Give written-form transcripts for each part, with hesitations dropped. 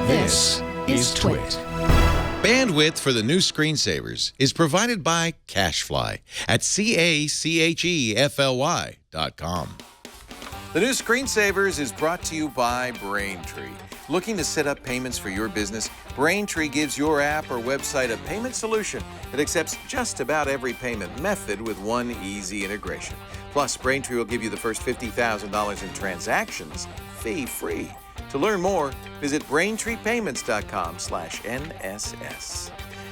This is Twit. Bandwidth for the new screensavers is provided by CacheFly at CacheFly.com. The new screensavers is brought to you by Braintree. Looking to set up payments for your business? Braintree gives your app or website a payment solution that accepts just about every payment method with one easy integration. Plus, Braintree will give you the first $50,000 in transactions fee-free. To learn more, visit BraintreePayments.com/NSS.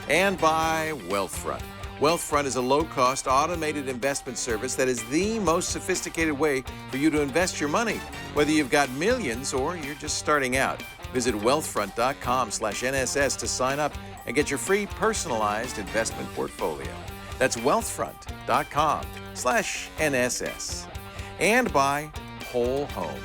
And by Wealthfront. Wealthfront is a low-cost, automated investment service that is the most sophisticated way for you to invest your money, whether you've got millions or you're just starting out. Visit Wealthfront.com/NSS to sign up and get your free personalized investment portfolio. That's Wealthfront.com/NSS. And by Whole Home.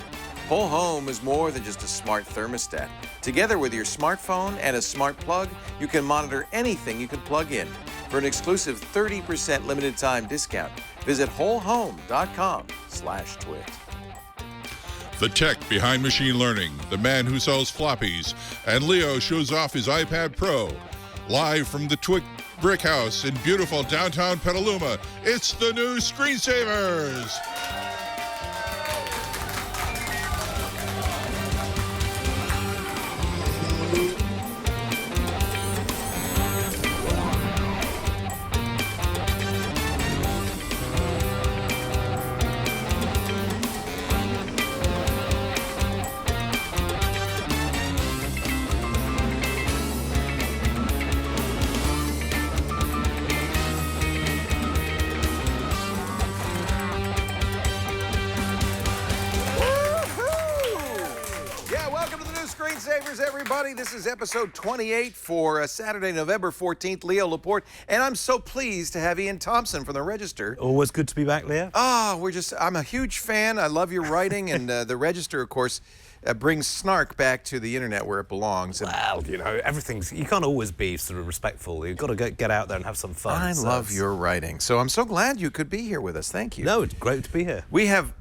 Whole Home is more than just a smart thermostat. Together with your smartphone and a smart plug, you can monitor anything you can plug in. For an exclusive 30% limited time discount, visit wholehome.com/twit. The tech behind machine learning, the man who sells floppies, and Leo shows off his iPad Pro. Live from the Twit Brick House in beautiful downtown Petaluma, it's the new Screensavers! Screensavers, everybody. This is episode 28 for Saturday, November 14th. Leo Laporte, and I'm so pleased to have Ian Thomson from the Register. Always good to be back, Leo. I'm a huge fan. I love your writing, and the Register, of course, brings snark back to the internet where it belongs. Well, you know, you can't always be sort of respectful. You've got to get out there and have some fun. I love your writing. So I'm so glad you could be here with us. Thank you. No, it's great to be here. We have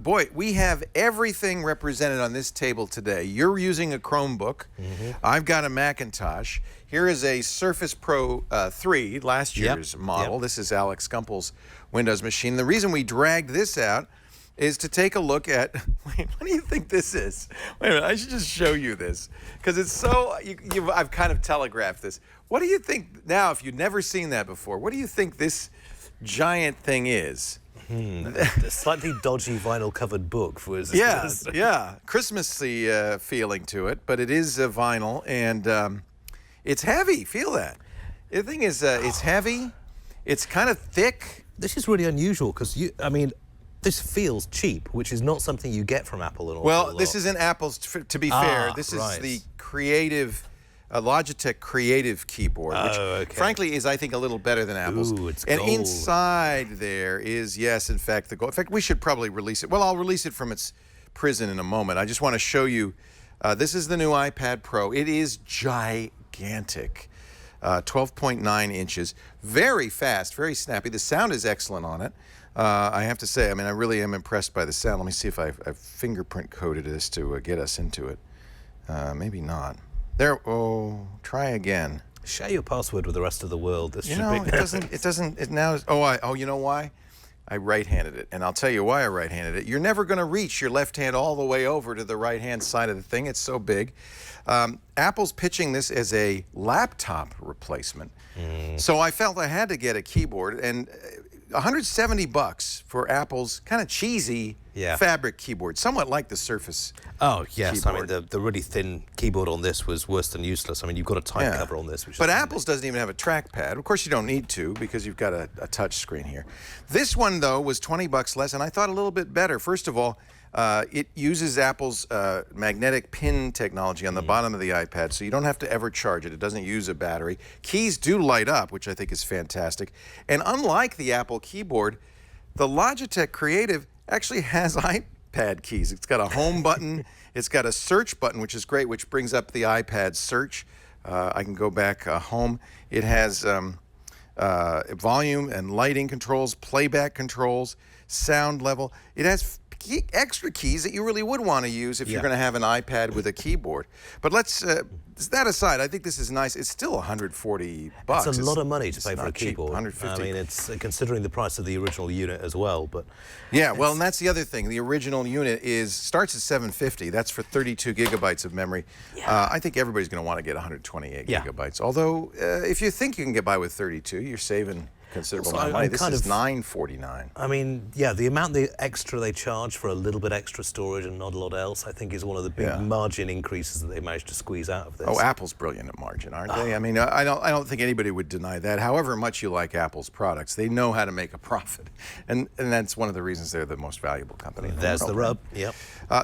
everything represented on this table today. You're using a Chromebook. Mm-hmm. I've got a Macintosh. Here is a Surface Pro 3, last year's model. This is Alex Gumpel's Windows machine. The reason we dragged this out is to take a look at, wait, what do you think this is? Wait a minute, I should just show you this, because it's so, I've kind of telegraphed this. What do you think, now, if you've never seen that before, what do you think this giant thing is? A slightly dodgy vinyl-covered book. Yeah, Christmassy feeling to it, but it is vinyl, and it's heavy, feel that. The thing is, it's heavy, it's kind of thick. This is really unusual, because this feels cheap, which is not something you get from Apple at all. Well, this isn't Apple's, to be fair. This is the creative, Logitech Creative keyboard, which frankly is, I think, a little better than Apple's. Ooh, it's and gold. Inside there is, yes, in fact, the gold. In fact, we should probably release it. Well, I'll release it from its prison in a moment. I just want to show you, this is the new iPad Pro. It is gigantic. 12.9 inches. Very fast, very snappy. The sound is excellent on it. I have to say, I really am impressed by the sound. Let me see if I've fingerprint coded this to get us into it. Maybe not. There, try again. Share your password with the rest of the world. This you know, it doesn't, you know why? I right-handed it, and I'll tell you why I right-handed it. You're never going to reach your left hand all the way over to the right-hand side of the thing. It's so big. Apple's pitching this as a laptop replacement. So I felt I had to get a keyboard, and $170 for Apple's kind of cheesy fabric keyboard, somewhat like the Surface yes. keyboard. The really thin keyboard on this was worse than useless. You've got a type cover on this. But Apple's doesn't even have a trackpad. Of course, you don't need to because you've got a touch screen here. This one, though, was $20 less, and I thought a little bit better. First of all, it uses Apple's magnetic pin technology on the bottom of the iPad, so you don't have to ever charge it. It doesn't use a battery. Keys do light up, which I think is fantastic. And unlike the Apple keyboard, the Logitech Creative actually has iPad keys. It's got a home button. It's got a search button, which is great, which brings up the iPad search. I can go back home. It has volume and lighting controls, playback controls, sound level. It has extra keys that you really would want to use if you're Yeah. going to have an iPad with a keyboard. But let's that aside, I think this is nice. It's still 140 bucks. It's a lot of money to it's pay for a not cheap, keyboard. 150. I mean, it's considering the price of the original unit as well. But yeah, well, and that's the other thing. The original unit starts at 750. That's for 32 gigabytes of memory. I think everybody's going to want to get 128 gigabytes. Although, if you think you can get by with 32, you're saving considerable amount of money. This is $949. I mean, yeah, the amount extra they charge for a little bit extra storage and not a lot else, I think, is one of the big margin increases that they managed to squeeze out of this. Oh, Apple's brilliant at margin, aren't they? I mean, I don't think anybody would deny that. However much you like Apple's products, they know how to make a profit, and that's one of the reasons they're the most valuable company in the world. There's the rub. Yep.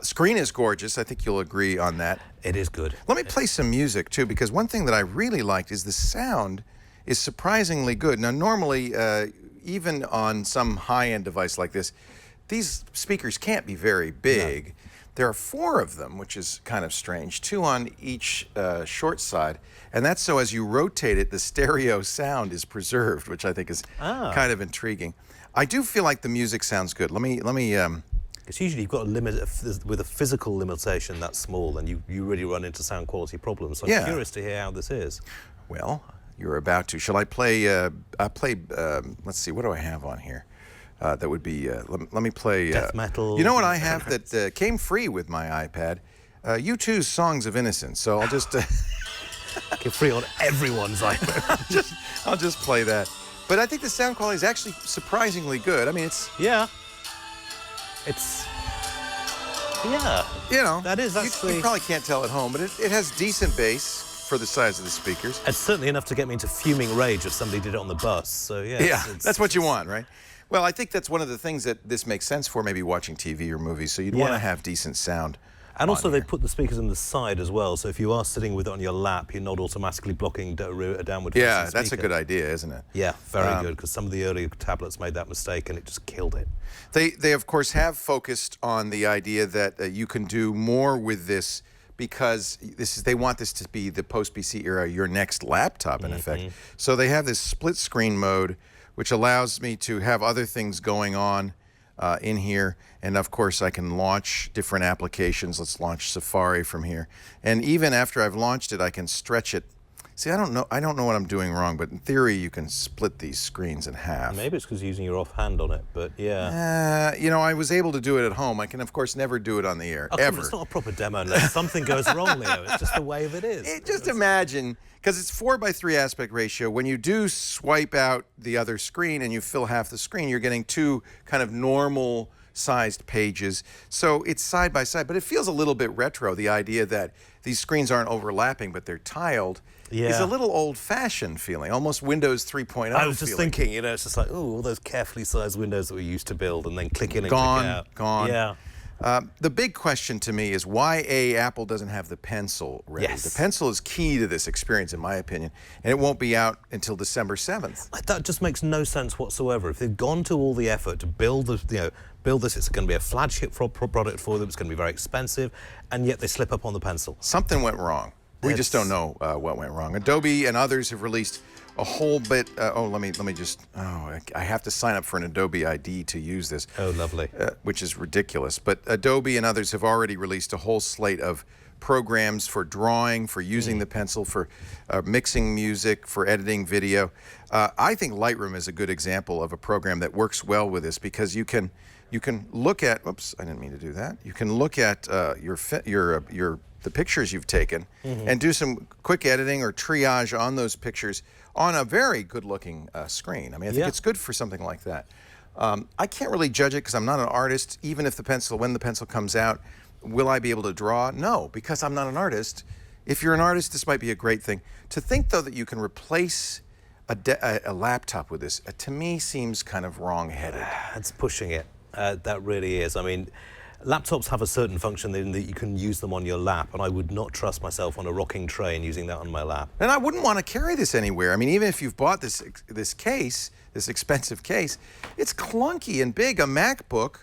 Screen is gorgeous. I think you'll agree on that. It is good. Let me play some music too, because one thing that I really liked is the sound is surprisingly good. Now, normally, even on some high-end device like this, these speakers can't be very big. No. There are 4 of them, which is kind of strange, 2 on each short side, and that's so as you rotate it, the stereo sound is preserved, which I think is kind of intriguing. I do feel like the music sounds good. Let me. Because usually you've got a limit with a physical limitation that small, and you really run into sound quality problems. So I'm curious to hear how this is. Well, you're about to. Shall I play? Let's see. What do I have on here? That would be. Let me play. Death metal. You know what I have that came free with my iPad? U2's "Songs of Innocence." So I'll just. Get free on everyone's iPad. I'll just play that. But I think the sound quality is actually surprisingly good. I mean, it's. Yeah. It's. Yeah. You know. That is actually. You probably can't tell at home, but it has decent bass for the size of the speakers. It's certainly enough to get me into fuming rage if somebody did it on the bus. So yeah, that's what you want, right? Well, I think that's one of the things that this makes sense for, maybe watching TV or movies. So you'd want to have decent sound. And also they put the speakers on the side as well, so if you are sitting with it on your lap, you're not automatically blocking a downward facing Yeah, that's a speaker. good idea, isn't it? Yeah, very good, because some of the earlier tablets made that mistake and it just killed it. They of course have focused on the idea that you can do more with this, because they want this to be the post-PC era, your next laptop, in effect. So they have this split-screen mode, which allows me to have other things going on in here. And, of course, I can launch different applications. Let's launch Safari from here. And even after I've launched it, I can stretch it. See, I don't know what I'm doing wrong, but in theory, you can split these screens in half. Maybe it's because you're using your offhand on it, but yeah. You know, I was able to do it at home. I can, of course, never do it on the air, ever. It's not a proper demo unless something goes wrong, Leo. It's just the way of it is. Just imagine, because it's 4:3 aspect ratio, when you do swipe out the other screen and you fill half the screen, you're getting 2 kind of normal sized pages. So it's side by side, but it feels a little bit retro, the idea that these screens aren't overlapping, but they're tiled. Is a little old-fashioned feeling, almost Windows 3.0 I was just feeling. thinking, you know, it's just like, oh, all those carefully sized windows that we used to build and then click in and click out. Gone. Yeah. The big question to me is why Apple doesn't have the Pencil ready. Yes. The Pencil is key to this experience, in my opinion, and it won't be out until December 7th. That just makes no sense whatsoever. If they've gone to all the effort to build this, it's going to be a flagship product for them. It's going to be very expensive, and yet they slip up on the Pencil. Something went wrong. We just don't know what went wrong. Adobe and others have released a whole bit. Let me just. I have to sign up for an Adobe ID to use this. Oh, lovely. Which is ridiculous. But Adobe and others have already released a whole slate of programs for drawing, for using the Pencil, for mixing music, for editing video. I think Lightroom is a good example of a program that works well with this, because you can look at. Oops, I didn't mean to do that. You can look at the pictures you've taken and do some quick editing or triage on those pictures on a very good-looking screen. I mean, I think it's good for something like that. I can't really judge it because I'm not an artist. Even if when the Pencil comes out, will I be able to draw? No, because I'm not an artist. If you're an artist, this might be a great thing. To think, though, that you can replace a laptop with this, to me, seems kind of wrong-headed. It's pushing it. That really is. I mean, laptops have a certain function in that you can use them on your lap, and I would not trust myself on a rocking train using that on my lap. And I wouldn't want to carry this anywhere. I mean, even if you've bought this case, this expensive case, it's clunky and big. A MacBook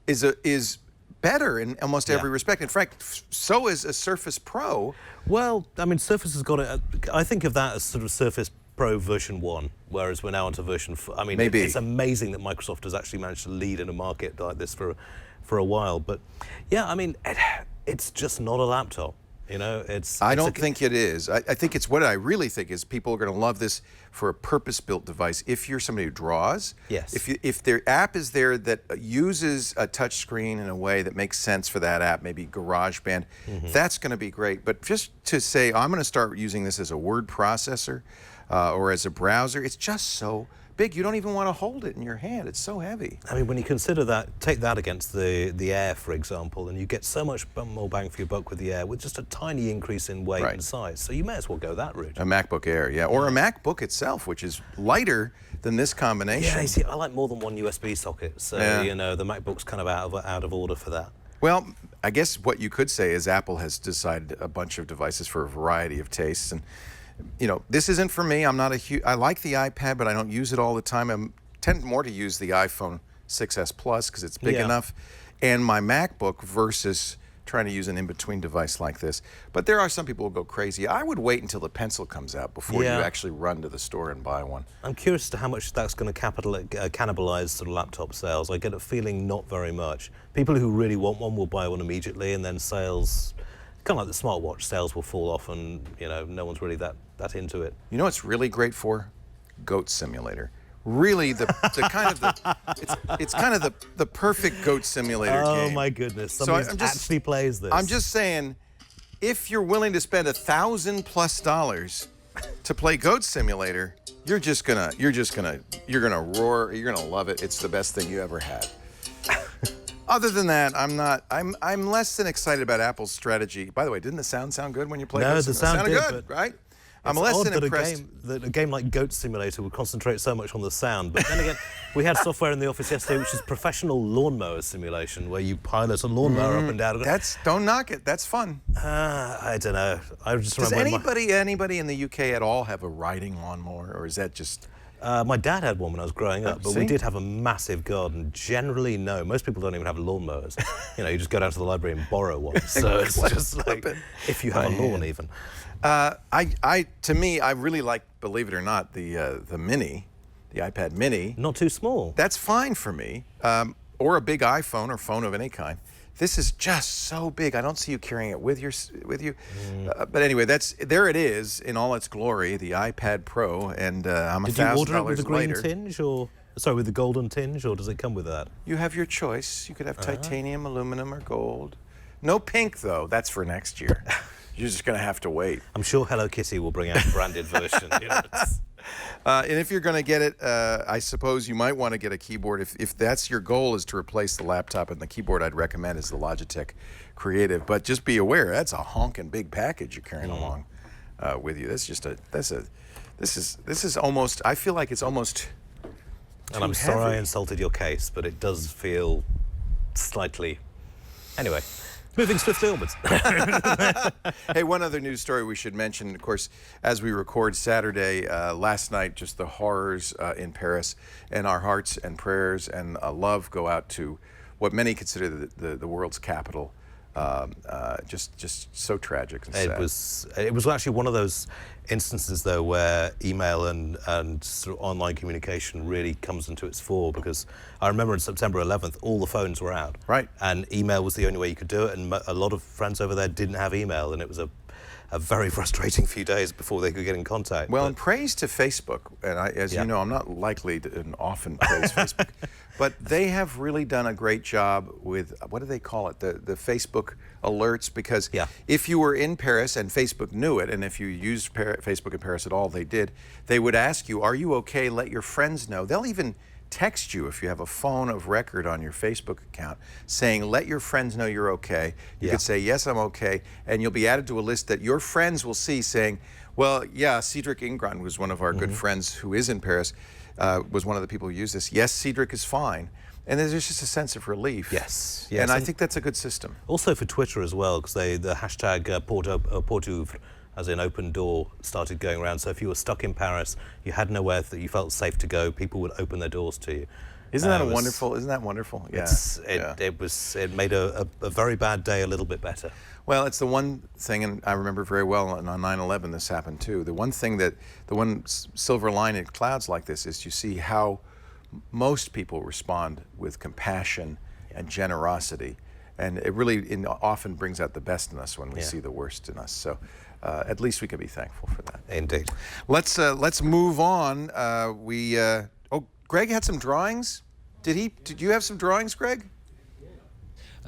is better in almost every respect. In fact, so is a Surface Pro. Well, I mean, Surface has got it. I think of that as sort of Surface Pro version 1, whereas we're now onto version 4. I mean, Maybe. it's amazing that Microsoft has actually managed to lead in a market like this for a while. But yeah, I mean, it's just not a laptop. You know, I don't think it is. I think it's what I really think is people are going to love this for a purpose-built device. If you're somebody who draws, Yes. If their app is there that uses a touch screen in a way that makes sense for that app, maybe GarageBand, that's going to be great. But just to say, I'm going to start using this as a word processor or as a browser, it's just so big. You don't even want to hold it in your hand. It's so heavy. I mean, when you consider that, take that against the Air, for example, and you get so much more bang for your buck with the Air with just a tiny increase in weight and size. So you may as well go that route. A MacBook Air, yeah. Or a MacBook itself, which is lighter than this combination. Yeah, you see, I like more than one USB socket. So, you know, the MacBook's kind of out of order for that. Well, I guess what you could say is Apple has decided a bunch of devices for a variety of tastes. And you know, this isn't for me. I'm not I like the iPad, but I don't use it all the time. I tend more to use the iPhone 6s Plus because it's big enough, and my MacBook versus trying to use an in-between device like this. But there are some people who go crazy. I would wait until the Pencil comes out before you actually run to the store and buy one. I'm curious as to how much that's going to cannibalize sort of laptop sales. I get a feeling not very much. People who really want one will buy one immediately, and then sales, kind of like the smartwatch, sales will fall off, and you know, no one's really that into it. You know what's really great for? Goat Simulator. Really, it's kind of the perfect goat simulator game. Oh my goodness! Somebody actually plays this. I'm just saying, if you're willing to spend $1,000+ to play Goat Simulator, you're gonna roar. You're gonna love it. It's the best thing you ever had. Other than that, I'm less than excited about Apple's strategy. By the way, didn't the sound good when you played? No, it? the sound sounded did, good, but right? I'm It's less odd than impressed. that a game like Goat Simulator would concentrate so much on the sound. But then again, we had software in the office yesterday which is professional lawnmower simulation, where you pilot a lawnmower up and down. Don't knock it. That's fun. I don't know. I just Does remember anybody in the UK at all have a riding lawnmower, or is that just? my dad had one when I was growing up, but see? we did have a massive garden. Generally, no. Most people don't even have lawnmowers. You know, you just go down to the library and borrow one. So it's just like, if you have a lawn even. To me, I really like, believe it or not, the Mini, the iPad Mini. Not too small. That's fine for me, or a big iPhone or phone of any kind. This is just so big. I don't see you carrying it with you. But anyway, there it is in all its glory, the iPad Pro, and I'm $1,000 Did you order it with the green later. tinge, or sorry, with the golden tinge, or does it come with that? You have your choice. You could have titanium, aluminum, or gold. No pink though. That's for next year. You're just going to have to wait. I'm sure Hello Kitty will bring out a branded version. You know, and if you're going to get it, I suppose you might want to get a keyboard. If that's your goal, is to replace the laptop, and the keyboard I'd recommend is the Logitech Creative. But just be aware, that's a honking big package you're carrying along with you. This is almost. I feel like it's almost. And I'm too sorry I heavy. insulted your case, but it does feel slightly. Anyway. Moving swiftly onwards. Hey, one other news story we should mention, of course, as we record Saturday, last night, just the horrors in Paris, and our hearts and prayers and love go out to what many consider the world's capital. Just so tragic and sad. It was actually one of those instances, though, where email and sort of online communication really comes into its fore, because I remember on September 11th, all the phones were out. Right. And email was the only way you could do it, and a lot of friends over there didn't have email, and it was a very frustrating few days before they could get in contact. Well, and praise to Facebook, and as you know, I'm not likely to often praise Facebook, but they have really done a great job with, what do they call it, the Facebook alerts, because if you were in Paris and Facebook knew it, and if you used Facebook in Paris at all, they would ask you, are you okay, let your friends know. They'll even text you if you have a phone of record on your Facebook account saying, let your friends know you're okay. You could say, yes, I'm okay, and you'll be added to a list that your friends will see saying, well, yeah, Cedric Ingron was one of our good friends who is in Paris, was one of the people who used this. Yes, Cedric is fine. And there's just a sense of relief. Yes. And I think that's a good system. Also for Twitter as well, because the hashtag Porte Ouvre, as in open door, started going around. So if you were stuck in Paris, you had nowhere that you felt safe to go, people would open their doors to you. Isn't that wonderful? Isn't that wonderful? Yeah. It made a very bad day a little bit better. Well, it's the one thing, and I remember very well on 9/11 this happened too. The one silver line in clouds like this is you see how most people respond with compassion and generosity, and it really often brings out the best in us when we see the worst in us. So at least we can be thankful for that. Indeed. Let's move on. Greg had some drawings. Did you have some drawings, Greg?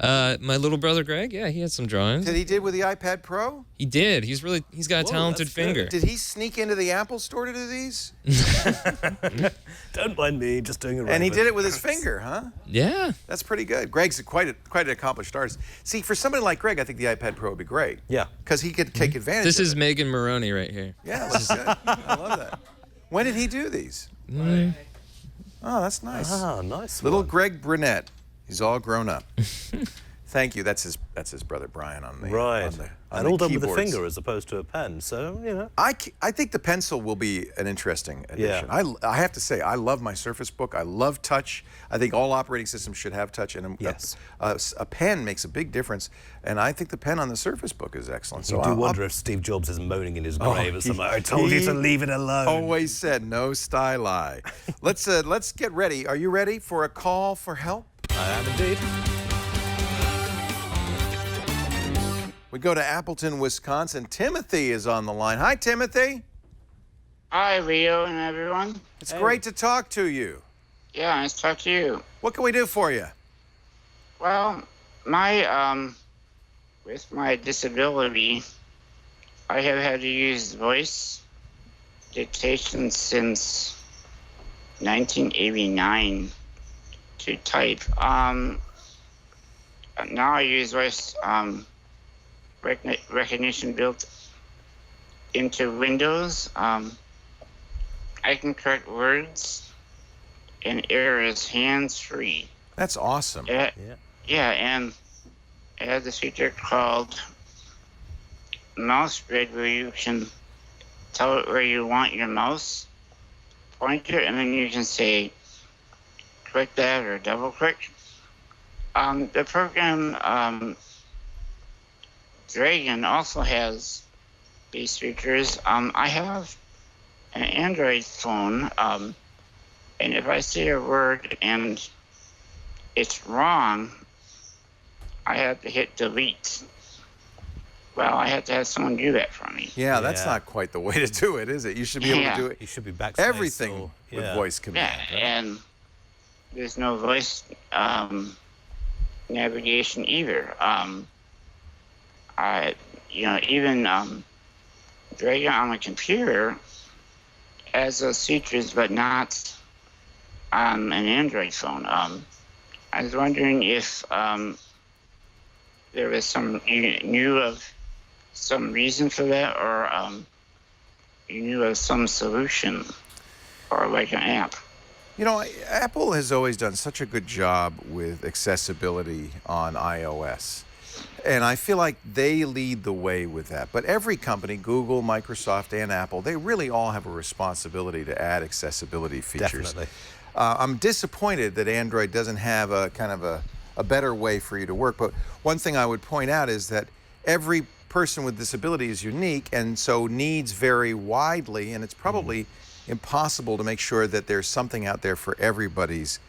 My little brother Greg, yeah, he had some drawings. That he did with the iPad Pro? He did. He's got a talented finger. Did he sneak into the Apple store to do these? Don't mind me, just doing it. And he did it with his finger, huh? Yeah. That's pretty good. Greg's quite an accomplished artist. See, for somebody like Greg, I think the iPad Pro would be great. Yeah. Because he could take advantage of it. This is Megan Maroney right here. Yeah, that's good. I love that. When did he do these? Oh, that's nice. Ah, nice. Little Greg Brunette. He's all grown up. Thank you. That's his brother Brian on the and all done with a finger as opposed to a pen. So I think the pencil will be an interesting addition. Yeah. I have to say I love my Surface Book. I love touch. I think all operating systems should have touch, and a pen makes a big difference. And I think the pen on the Surface Book is excellent. So I wonder if Steve Jobs is moaning in his grave or something. I told you to leave it alone. Always said no styli. Let's get ready. Are you ready for a call for help? I am indeed. We go to Appleton, Wisconsin. Timothy is on the line. Hi, Timothy. Hi, Leo and everyone. It's great to talk to you. Yeah, nice to talk to you. What can we do for you? Well, with my disability, I have had to use voice dictation since 1989 to type. Now I use voice recognition built into Windows. I can correct words and errors hands-free. That's awesome. Yeah, and it has a feature called Mouse Grid where you can tell it where you want your mouse pointer, and then you can say click that or double click. The program Dragon also has these features. I have an Android phone, and if I say a word and it's wrong, I have to hit delete. Well, I have to have someone do that for me. Yeah, that's not quite the way to do it, is it? You should be able to do it. You should be backspace everything with voice command. Yeah, right? and there's no voice navigation either. Even Dragon on the computer has those features, but not on an Android phone. I was wondering if there was you knew of some reason for that, or you knew of some solution, or like an app. You know, Apple has always done such a good job with accessibility on iOS. And I feel like they lead the way with that. But every company, Google, Microsoft, and Apple, they really all have a responsibility to add accessibility features. Definitely. I'm disappointed that Android doesn't have a kind of a better way for you to work. But one thing I would point out is that every person with disability is unique, and so needs vary widely, and it's probably impossible to make sure that there's something out there for everybody's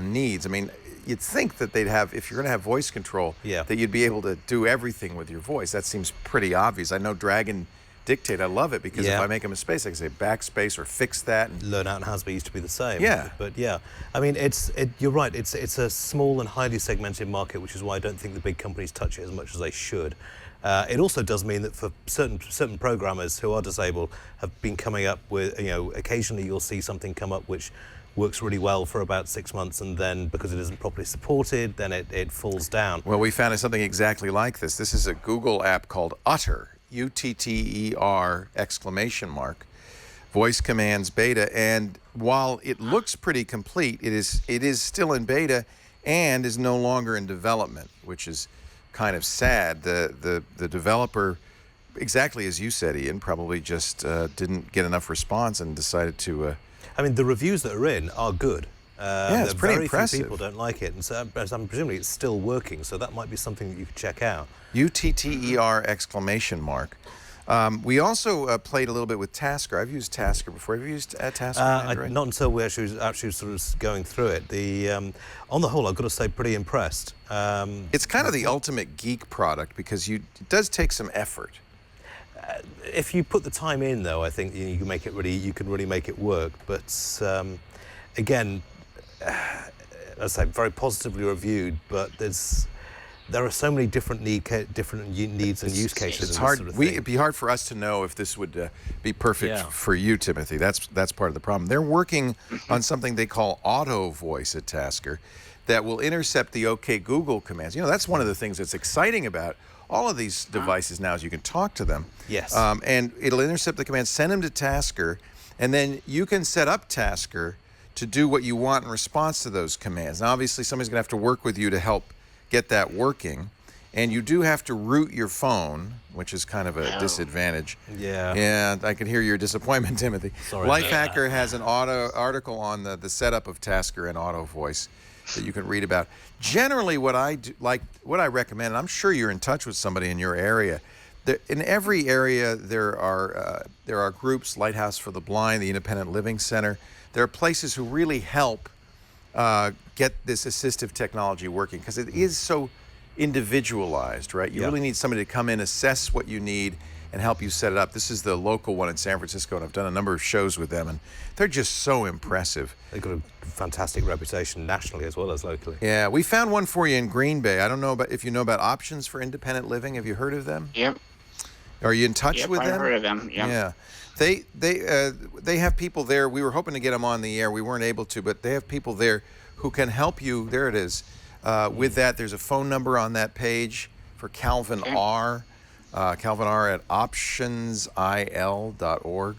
needs. I mean, you'd think that they'd have, if you're going to have voice control, that you'd be able to do everything with your voice. That seems pretty obvious. I know Dragon Dictate, I love it because if I make a mistake, I can say backspace or fix that. And Learn Out and Hasby used to be the same. Yeah. But yeah, I mean, you're right. It's a small and highly segmented market, which is why I don't think the big companies touch it as much as they should. It also does mean that for certain programmers who are disabled have been coming up with, occasionally you'll see something come up which works really well for about 6 months, and then because it isn't properly supported, then it falls down. Well, we found something exactly like this. This is a Google app called Utter, UTTER ! Voice commands beta, and while it looks pretty complete, it is still in beta and is no longer in development, which is kind of sad. The developer, exactly as you said, Ian, probably just didn't get enough response and decided to. I mean, the reviews that are in are good. Yeah, it's pretty very impressive. few people don't like it, and so presumably it's still working. So that might be something that you could check out. UTTER exclamation mark. We also played a little bit with Tasker. I've used Tasker before. Have you used Tasker on Android? Not until we actually sort of going through it. On the whole, I've got to say, pretty impressed. It's kind of the ultimate geek product because it does take some effort. If you put the time in, though, I think you can make it you can really make it work. But again, as I say, very positively reviewed. But there are so many different needs and use cases. It's in hard. This sort of thing. It'd be hard for us to know if this would be perfect Yeah. for you, Timothy. That's part of the problem. They're working on something they call auto voice at Tasker that will intercept the OK Google commands. You know, that's one of the things that's exciting about all of these devices now is you can talk to them. Yes. And it'll intercept the commands, send them to Tasker, and then you can set up Tasker to do what you want in response to those commands. Now, obviously, somebody's going to have to work with you to help get that working. And you do have to root your phone, which is kind of a disadvantage. Yeah. And I can hear your disappointment, Timothy. Sorry. Lifehacker has an article on the setup of Tasker and Auto Voice that you can read about. Generally, what I recommend, and I'm sure you're in touch with somebody in your area. In every area, there are groups, Lighthouse for the Blind, the Independent Living Center. There are places who really help get this assistive technology working because it is so individualized, right? You really need somebody to come in, assess what you need, and help you set it up. This is the local one in San Francisco, and I've done a number of shows with them, and they're just so impressive. They've got a fantastic reputation nationally as well as locally. Yeah, we found one for you in Green Bay. I don't know if you know about Options for Independent Living. Have you heard of them? Yep. Are you in touch Yep, with them? I've heard of them. Yep. Yeah. They have people there. We were hoping to get them on the air. We weren't able to, but they have people there who can help you. There it is. With that, there's a phone number on that page for Calvin R. Calvin R. at optionsil.org.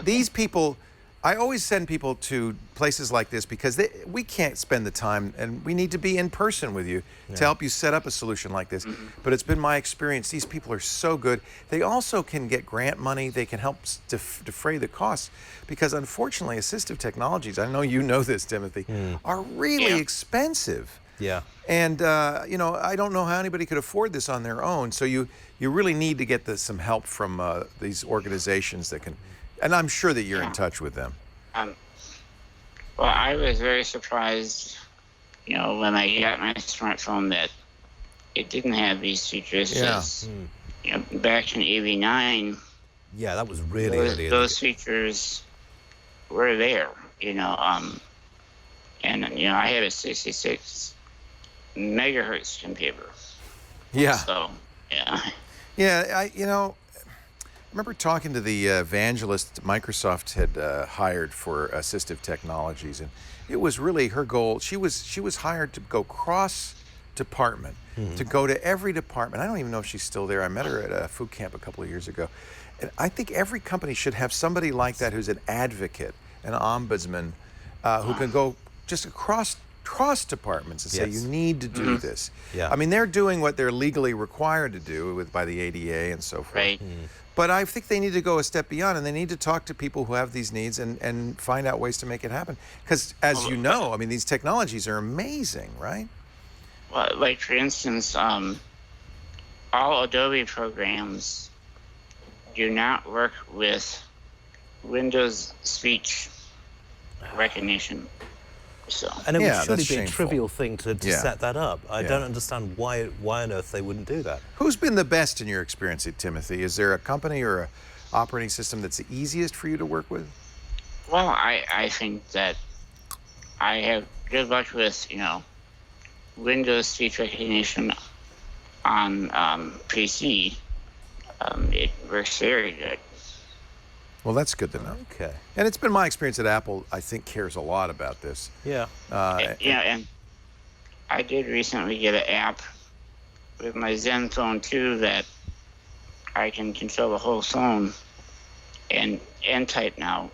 These people, I always send people to places like this because we can't spend the time, and we need to be in person with you to help you set up a solution like this. But it's been my experience. These people are so good. They also can get grant money. They can help defray the costs because, unfortunately, assistive technologies, I know you know this, Timothy, are really expensive. Yeah. And, I don't know how anybody could afford this on their own. So you really need to get some help from these organizations that can, and I'm sure that you're in touch with them. Well, I was very surprised, when I got my smartphone that it didn't have these features. Yeah. Back in '89. Yeah, that was really early. Those features were there, and I had a 66 megahertz computer. Yeah. So, yeah. Yeah, I remember talking to the evangelist Microsoft had hired for assistive technologies, and it was really her goal. She was hired to go cross department, to go to every department. I don't even know if she's still there. I met her at a food camp a couple of years ago. And I think every company should have somebody like that who's an advocate, an ombudsman, who can go just across departments and say, you need to do this. Yeah. I mean, they're doing what they're legally required to do by the ADA and so forth. Right. But I think they need to go a step beyond, and they need to talk to people who have these needs and find out ways to make it happen. Because, as you know, I mean, these technologies are amazing, right? Well, like, for instance, all Adobe programs do not work with Windows speech recognition. So. And it Yeah, would surely that's be a shameful. trivial thing to set that up. I don't understand why on earth they wouldn't do that. Who's been the best in your experience, Timothy? Is there a company or a operating system that's the easiest for you to work with? Well, I think that I have good luck with, Windows speech recognition on PC. It works very good. Well, that's good to know. Okay. And it's been my experience that Apple, I think, cares a lot about this. Yeah. And I did recently get an app with my Zen phone too that I can control the whole phone and type now.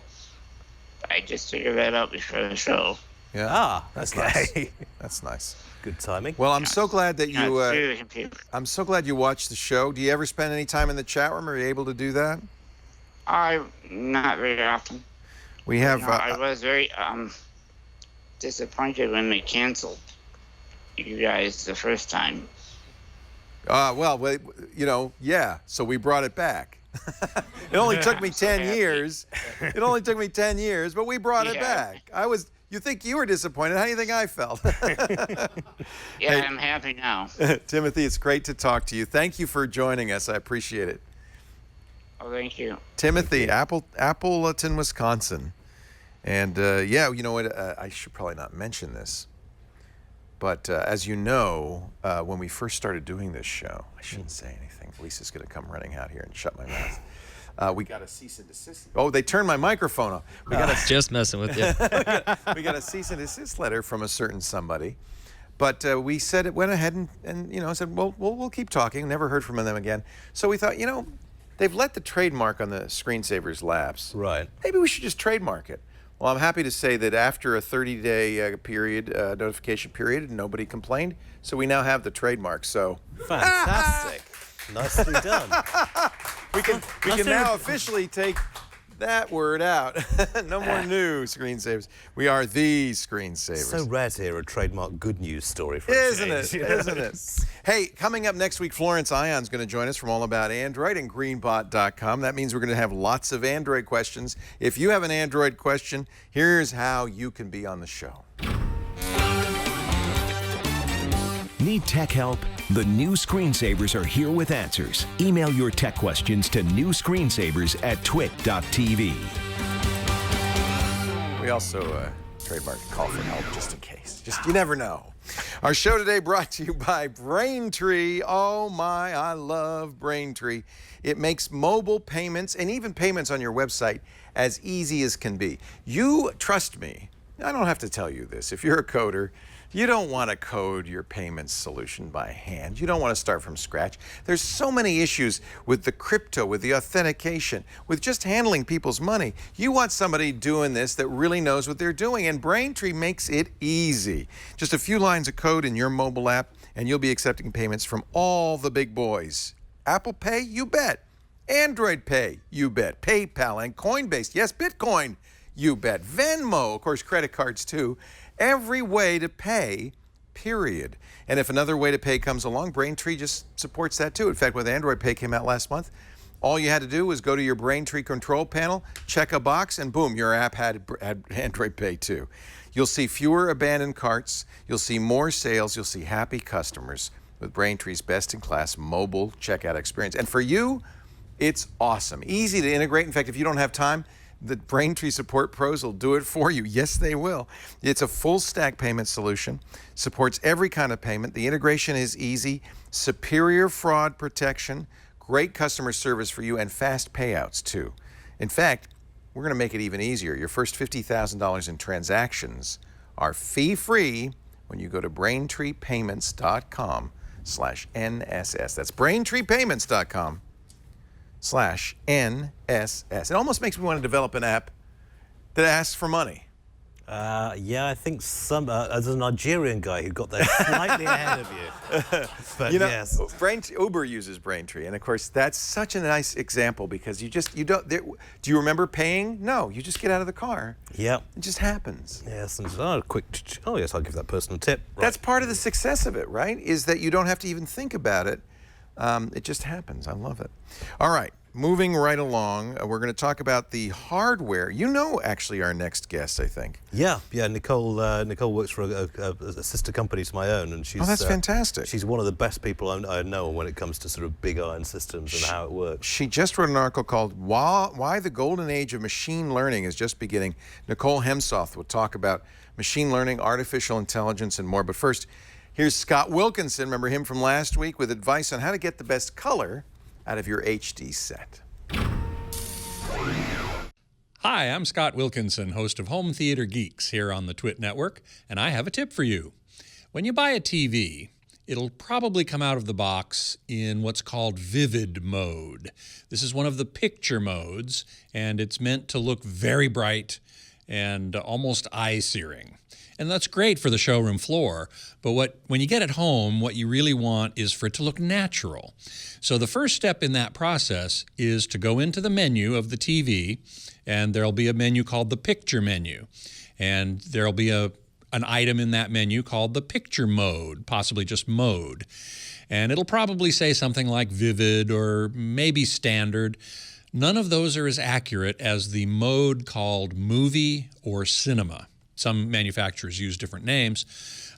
I just figured that out before the show. Yeah. That's nice. okay. That's nice. Good timing. Well, I'm so glad that you. Through the computer. I'm so glad you watched the show. Do you ever spend any time in the chat room? Are you able to do that? Not very often. We have. I was very disappointed when they canceled you guys the first time. Yeah. So we brought it back. It only took me 10 years. It only took me 10 years, but we brought it back. You think you were disappointed? How do you think I felt? Yeah, I'm happy now. Timothy, it's great to talk to you. Thank you for joining us. I appreciate it. Oh, thank you. Timothy, Appleton, Wisconsin. And you know what? I should probably not mention this. But as you know, when we first started doing this show, I shouldn't say anything. Lisa's going to come running out here and shut my mouth. We got a cease and desist. Oh, they turned my microphone off. Just messing with you. We got a cease and desist letter from a certain somebody. But we said it went ahead and said, well, we'll keep talking. Never heard from them again. So we thought, they've let the trademark on the screensavers lapse. Right. Maybe we should just trademark it. Well, I'm happy to say that after a 30-day notification period, nobody complained. So we now have the trademark. So fantastic, nicely done. We can now officially take that word out. No more new screensavers. We are the screensavers. So rare to hear a trademark good news story for Isn't it? Hey, coming up next week, Florence Ion's going to join us from All About Android and greenbot.com. That means we're going to have lots of Android questions. If you have an Android question, here's how you can be on the show. Need tech help? The new screensavers are here with answers. Email your tech questions to newscreensavers@twit.tv. We also trademarked call for help just in case. You never know. Our show today brought to you by Braintree. Oh my, I love Braintree. It makes mobile payments and even payments on your website as easy as can be. You trust me. I don't have to tell you this. If you're a coder, you don't want to code your payments solution by hand. You don't want to start from scratch. There's so many issues with the crypto, with the authentication, with just handling people's money. You want somebody doing this that really knows what they're doing, and Braintree makes it easy. Just a few lines of code in your mobile app, and you'll be accepting payments from all the big boys. Apple Pay, you bet. Android Pay, you bet. PayPal and Coinbase, yes, Bitcoin, you bet. Venmo, of course, credit cards too. Every way to pay, period. And if another way to pay comes along, Braintree just supports that too. In fact, when Android Pay came out last month, all you had to do was go to your Braintree control panel, check a box, and boom, your app had Android Pay too. You'll see fewer abandoned carts, you'll see more sales, you'll see happy customers with Braintree's best-in-class mobile checkout experience. And for you, it's awesome. Easy to integrate. In fact, if you don't have time, the Braintree Support Pros will do it for you. Yes, they will. It's a full-stack payment solution, supports every kind of payment. The integration is easy, superior fraud protection, great customer service for you, and fast payouts, too. In fact, we're going to make it even easier. Your first $50,000 in transactions are fee-free when you go to BraintreePayments.com/NSS. That's BraintreePayments.com/NSS. It almost makes me want to develop an app that asks for money. Yeah, I think there's a Nigerian guy who got there slightly ahead of you. But yes. Uber uses Braintree, and of course that's such a nice example because you don't. Do you remember paying? No, you just get out of the car. Yep. It just happens. Yes, and yes, I'll give that person a tip. Right. That's part of the success of it, right? Is that you don't have to even think about it. It just happens. I love it. All right. Moving right along, we're going to talk about the hardware. You know, actually, our next guest, I think. Yeah. Nicole works for a sister company to my own, and she's. That's fantastic. She's one of the best people I know when it comes to sort of big iron systems and how it works. She just wrote an article called "Why the Golden Age of Machine Learning is Just Beginning." Nicole Hemsoth will talk about machine learning, artificial intelligence, and more. But first, here's Scott Wilkinson. Remember him from last week with advice on how to get the best color out of your HD set. Hi, I'm Scott Wilkinson, host of Home Theater Geeks here on the Twit Network, and I have a tip for you. When you buy a TV, it'll probably come out of the box in what's called vivid mode. This is one of the picture modes, and it's meant to look very bright and almost eye-searing. And that's great for the showroom floor, but when you get it home, what you really want is for it to look natural. So the first step in that process is to go into the menu of the TV, and there'll be a menu called the picture menu. And there'll be a an item in that menu called the picture mode, possibly just mode. And it'll probably say something like vivid or maybe standard. None of those are as accurate as the mode called movie or cinema. Some manufacturers use different names.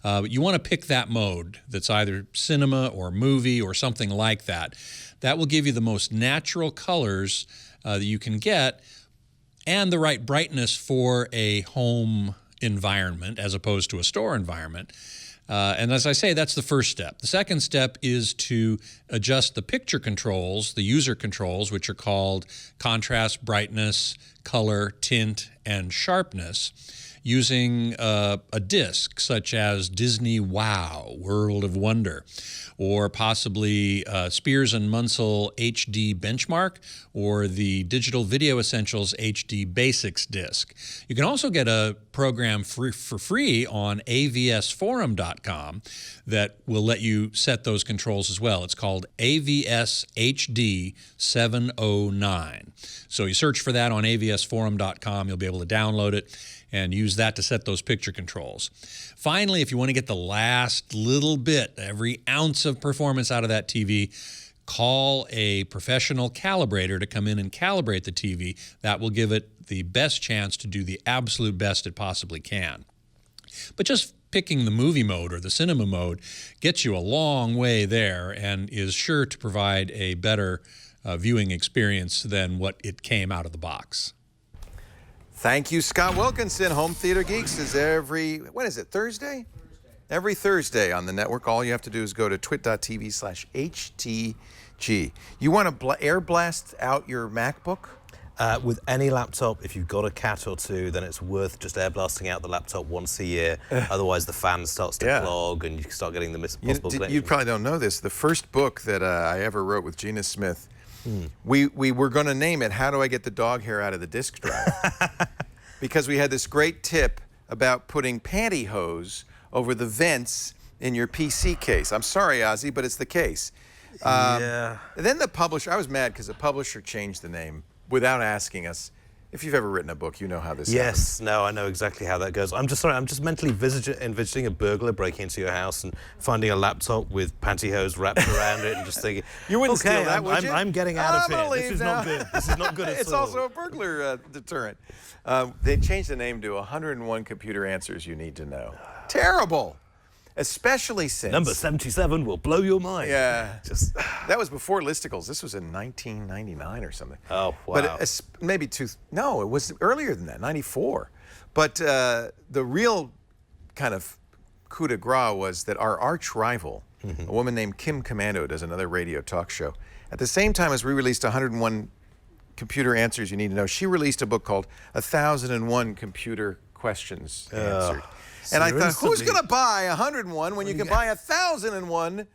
But you want to pick that mode that's either cinema or movie or something like that. That will give you the most natural colors that you can get and the right brightness for a home environment as opposed to a store environment. And as I say, that's the first step. The second step is to adjust the picture controls, the user controls, which are called contrast, brightness, color, tint, and sharpness, using a disc such as Disney Wow, World of Wonder, or possibly Spears and Munsell HD Benchmark, or the Digital Video Essentials HD Basics disc. You can also get a program for free on avsforum.com that will let you set those controls as well. It's called AVS HD 709. So you search for that on avsforum.com. You'll be able to download it and use that to set those picture controls. Finally, if you want to get the last little bit, every ounce of performance out of that TV, call a professional calibrator to come in and calibrate the TV. That will give it the best chance to do the absolute best it possibly can. But just picking the movie mode or the cinema mode gets you a long way there and is sure to provide a better viewing experience than what it came out of the box. Thank you, Scott Wilkinson. Home Theater Geeks is when is it, Thursday? Every Thursday on the network. All you have to do is go to twit.tv/HTG. You want to air blast out your MacBook? With any laptop, if you've got a cat or two, then it's worth just air blasting out the laptop once a year. Otherwise, the fan starts to clog and you start getting the possible glitches. You probably don't know this. The first book that I ever wrote with Gina Smith, we were going to name it, How Do I Get the Dog Hair Out of the Disk Drive? Because we had this great tip about putting pantyhose over the vents in your PC case. I'm sorry, Ozzy, but it's the case. Then the publisher, I was mad because the publisher changed the name without asking us. If you've ever written a book, you know how this happens. No, I know exactly how that goes. I'm just mentally envisioning a burglar breaking into your house and finding a laptop with pantyhose wrapped around it and just thinking, you wouldn't steal that, would you? I'm getting out of here. This is not good. This is not good at all. It's also a burglar deterrent. They changed the name to 101 Computer Answers You Need to Know. Terrible. Especially since... Number 77 will blow your mind. Yeah. That was before listicles. This was in 1999 or something. Oh, wow. But no, it was earlier than that, 94. But the real kind of coup de grace was that our arch rival, a woman named Kim Commando, does another radio talk show. At the same time as we released 101 Computer Answers You Need to Know, she released a book called 1001 Computer Questions Answered. And I thought, who's going to buy 101 when you can buy 1001 and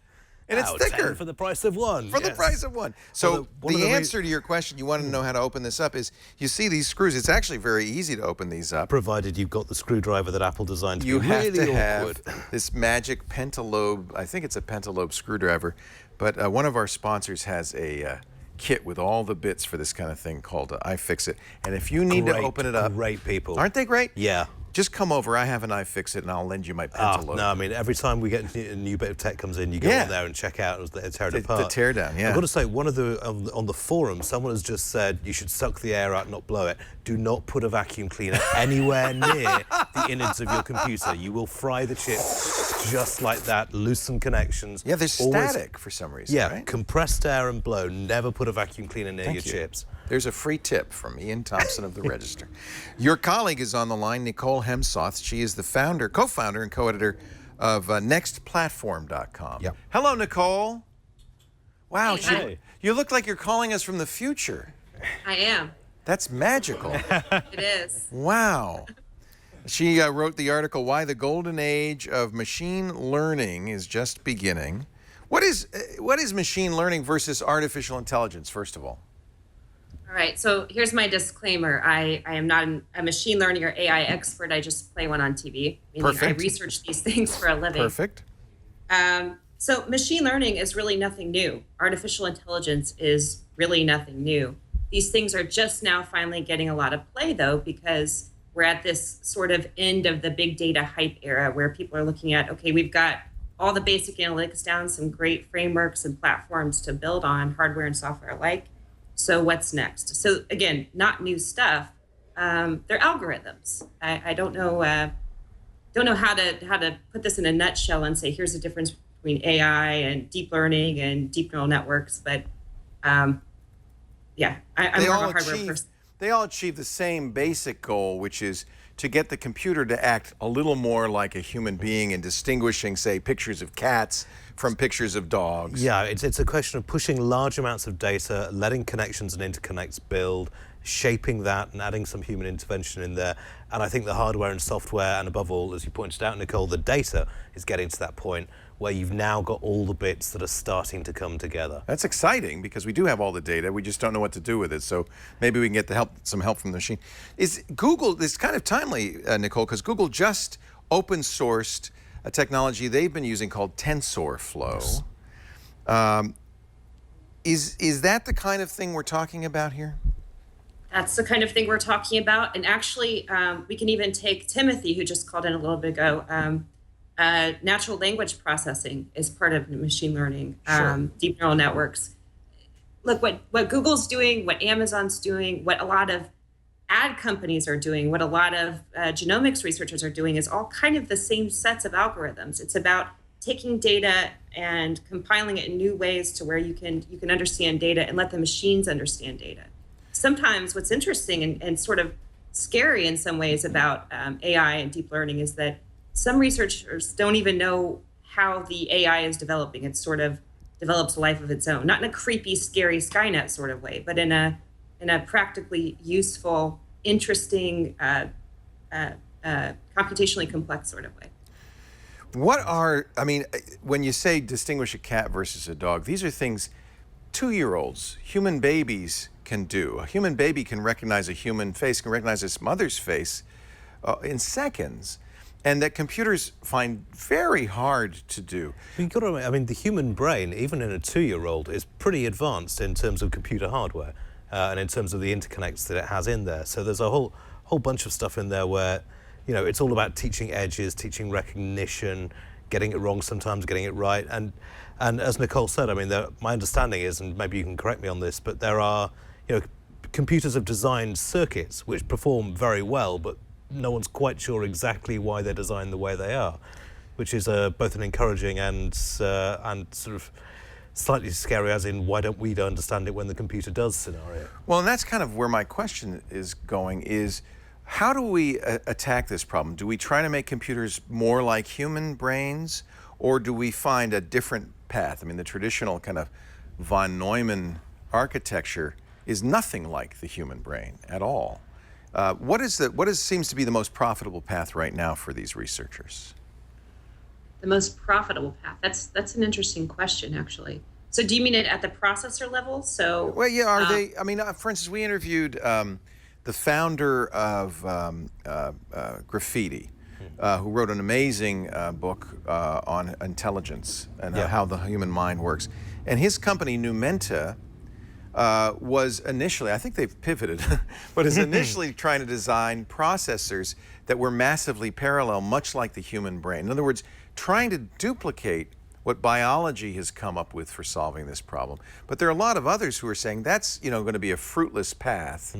it's thicker? For the price of one. For the price of one. So the answer to your question, you want to know how to open this up, is you see these screws. It's actually very easy to open these up. Provided you've got the screwdriver that Apple designed to you be have really to awkward. have this magic pentalobe, I think it's a pentalobe screwdriver, but one of our sponsors has a kit with all the bits for this kind of thing called iFixit. And if you need to open it up... Great people. Aren't they great? Yeah. Just come over. I have an iFixit, and I'll lend you my pentalobe. No, I mean, every time we get a new bit of tech comes in, you go on there and check out and tear it apart. The teardown, yeah. I've got to say, one of the on the forum, someone has just said you should suck the air out, not blow it. Do not put a vacuum cleaner anywhere near the innards of your computer. You will fry the chip just like that. Loosen connections. Yeah, they're static for some reason. Yeah, right? Compressed air and blow. Never put a vacuum cleaner near your chips. There's a free tip from Ian Thomson of the Register. Your colleague is on the line, Nicole Hemsoth. She is the co-founder and co-editor of nextplatform.com. Yep. Hello, Nicole. Wow, Hi. You look like you're calling us from the future. I am. That's magical. It is. Wow. She wrote the article, Why the Golden Age of Machine Learning is Just Beginning. What is machine learning versus artificial intelligence, first of all? All right. So here's my disclaimer. I am not a machine learning or AI expert. I just play one on TV. Perfect. I research these things for a living. Perfect. So machine learning is really nothing new. Artificial intelligence is really nothing new. These things are just now finally getting a lot of play, though, because we're at this sort of end of the big data hype era where people are looking at, okay, we've got all the basic analytics down, some great frameworks and platforms to build on, hardware and software alike. So what's next? So again, not new stuff. They're algorithms. I don't know how to put this in a nutshell and say here's the difference between AI and deep learning and deep neural networks. But I'm more of a hardware person. They all achieve the same basic goal, which is to get the computer to act a little more like a human being in distinguishing, say, pictures of cats from pictures of dogs. Yeah, it's a question of pushing large amounts of data, letting connections and interconnects build, shaping that and adding some human intervention in there. And I think the hardware and software, and above all, as you pointed out, Nicole, the data is getting to that point where you've now got all the bits that are starting to come together. That's exciting because we do have all the data. We just don't know what to do with it. So maybe we can get some help from the machine. Is Google, this is kind of timely, Nicole, because Google just open sourced a technology they've been using called TensorFlow. Is that the kind of thing we're talking about here? That's the kind of thing we're talking about. And actually, we can even take Timothy, who just called in a little bit ago. Natural language processing is part of machine learning, deep neural networks. Look, what Google's doing, what Amazon's doing, what a lot of ad companies are doing, what a lot of genomics researchers are doing is all kind of the same sets of algorithms. It's about taking data and compiling it in new ways to where you can understand data and let the machines understand data. Sometimes what's interesting and sort of scary in some ways about AI and deep learning is that some researchers don't even know how the AI is developing. It sort of develops a life of its own, not in a creepy, scary Skynet sort of way, but in a practically useful, interesting, computationally complex sort of way. When you say distinguish a cat versus a dog, these are things 2-year-olds, human babies can do. A human baby can recognize a human face, can recognize its mother's face in seconds. And that computers find very hard to do. The human brain, even in a 2-year-old, is pretty advanced in terms of computer hardware and in terms of the interconnects that it has in there. So there's a whole bunch of stuff in there where, it's all about teaching edges, teaching recognition, getting it wrong sometimes, getting it right. And as Nicole said, my understanding is, and maybe you can correct me on this, but there are, computers have designed circuits which perform very well, but no one's quite sure exactly why they're designed the way they are, which is both an encouraging and sort of slightly scary, as in why don't we understand it when the computer does scenario. Well, and that's kind of where my question is going, is how do we attack this problem? Do we try to make computers more like human brains, or do we find a different path? The traditional kind of von Neumann architecture is nothing like the human brain at all. What seems to be the most profitable path right now for these researchers? The most profitable path? That's an interesting question, actually. So do you mean it at the processor level? So well, yeah. Are they? For instance, we interviewed the founder of Graffiti, who wrote an amazing book on intelligence and how the human mind works, and his company Numenta was initially, I think they've pivoted, but is initially trying to design processors that were massively parallel, much like the human brain. In other words, trying to duplicate what biology has come up with for solving this problem. But there are a lot of others who are saying that's going to be a fruitless path.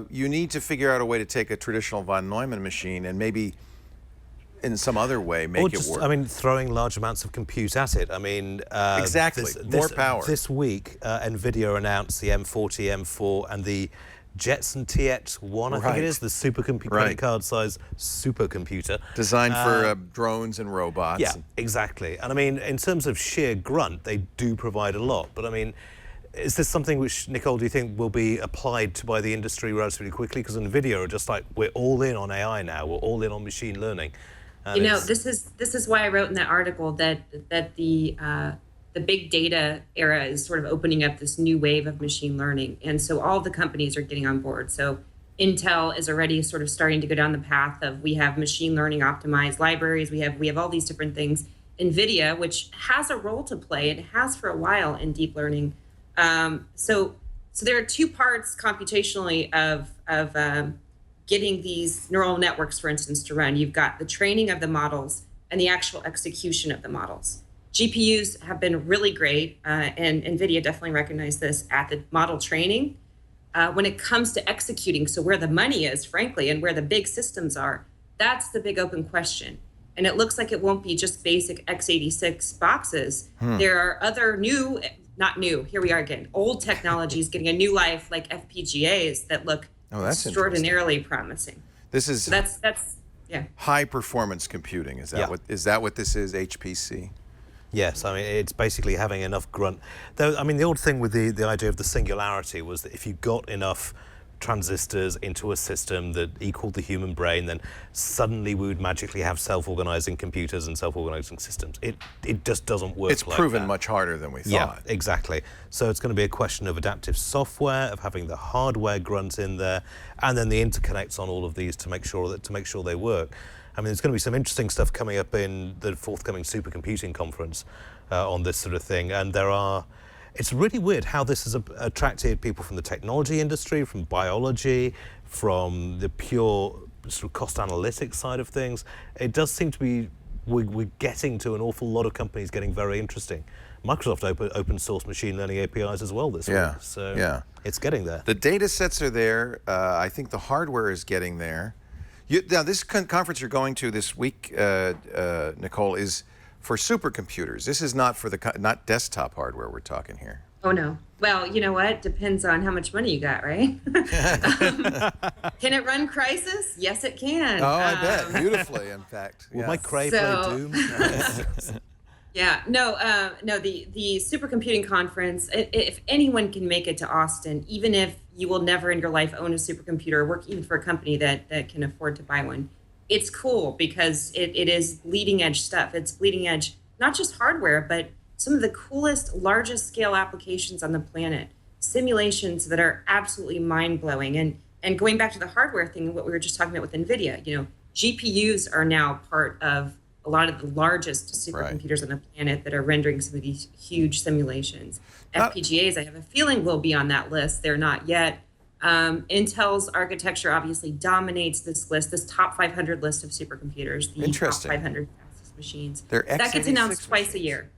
You need to figure out a way to take a traditional von Neumann machine and maybe in some other way make it work. Throwing large amounts of compute at it. Exactly, more power. This week, NVIDIA announced the M40, M4, and the Jetson TX1, I think it is, the credit card size supercomputer. Designed for drones and robots. Yeah, exactly. And in terms of sheer grunt, they do provide a lot. But is this something which, Nicole, do you think will be applied by the industry relatively quickly? Because NVIDIA are just like, we're all in on AI now, we're all in on machine learning. This is why I wrote in that article that the big data era is sort of opening up this new wave of machine learning, and so all the companies are getting on board. So Intel is already sort of starting to go down the path of we have machine learning optimized libraries, we have all these different things. NVIDIA, which has a role to play, and has for a while in deep learning. So there are two parts computationally of getting these neural networks, for instance, to run. You've got the training of the models and the actual execution of the models. GPUs have been really great, and NVIDIA definitely recognized this at the model training. When it comes to executing, so where the money is, frankly, and where the big systems are, that's the big open question. And it looks like it won't be just basic x86 boxes. There are other here we are again, old technologies getting a new life, like FPGAs that look extraordinarily promising. This is so that's yeah. High performance computing. Is that what this is? HPC. Yes, I mean, it's basically having enough grunt. Though, I mean, the old thing with the idea of the singularity was that if you got enough transistors into a system that equaled the human brain, then suddenly we would magically have self-organizing computers and self-organizing systems. It just doesn't work. It's proven much harder than we thought. Yeah, exactly. So it's going to be a question of adaptive software, of having the hardware grunt in there, and then the interconnects on all of these to make sure they work. I mean, there's going to be some interesting stuff coming up in the forthcoming supercomputing conference on this sort of thing, and it's really weird how this has attracted people from the technology industry, from biology, from the pure sort of cost analytics side of things. It does seem to be, we're getting to an awful lot of companies getting very interesting. Microsoft open source machine learning APIs as well this week, so it's getting there. The data sets are there. I think the hardware is getting there. Now, this conference you're going to this week, Nicole, is for supercomputers. This is not for not desktop hardware we're talking here. Oh, no. Well, you know what? Depends on how much money you got, right? Can it run Crysis? Yes, it can. Oh, I bet. Beautifully, in fact. Will my Cray play Doom? Yeah, no, the supercomputing conference, if anyone can make it to Austin, even if you will never in your life own a supercomputer or work even for a company that can afford to buy one, it's cool because it is bleeding edge stuff. It's bleeding edge, not just hardware, but some of the coolest, largest scale applications on the planet, simulations that are absolutely mind blowing. And going back to the hardware thing, what we were just talking about with NVIDIA, GPUs are now part of a lot of the largest supercomputers on the planet that are rendering some of these huge simulations. FPGAs, I have a feeling, will be on that list. They're not yet. Intel's architecture obviously dominates this list, this top 500 list of supercomputers, the top 500 fastest machines. That gets announced twice a year.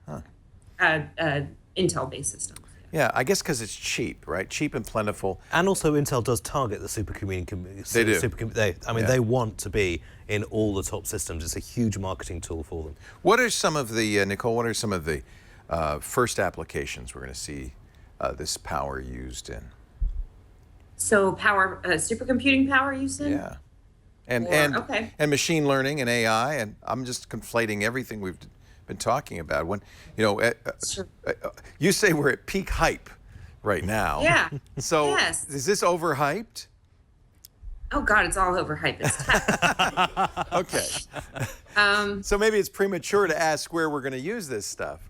Intel-based systems. Yeah, I guess because it's cheap, right? Cheap and plentiful. And also Intel does target the supercomputing. They do. They want to be in all the top systems. It's a huge marketing tool for them. What are some of the, Nicole, what are some of the first applications we're going to see this power used in? So supercomputing power used in? Yeah. And machine learning and AI, and I'm just conflating everything we've been talking about. When you say we're at peak hype right now. Yeah. So is this overhyped? Oh God, it's all overhyped. It's tough. Okay. So maybe it's premature to ask where we're going to use this stuff.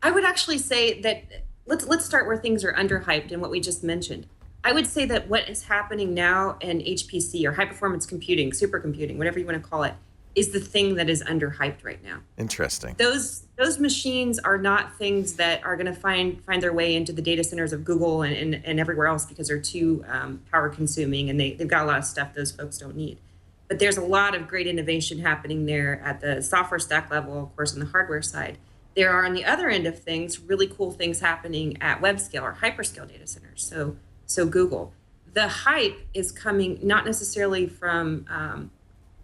I would actually say that let's start where things are underhyped and what we just mentioned. I would say that what is happening now in HPC or high performance computing, supercomputing, whatever you want to call it, is the thing that is underhyped right now. Interesting. Those machines are not things that are going to find their way into the data centers of Google and everywhere else because they're too power consuming and they've got a lot of stuff those folks don't need. But there's a lot of great innovation happening there at the software stack level, of course, on the hardware side. There are, on the other end of things, really cool things happening at web scale or hyperscale data centers. So Google. The hype is coming not necessarily from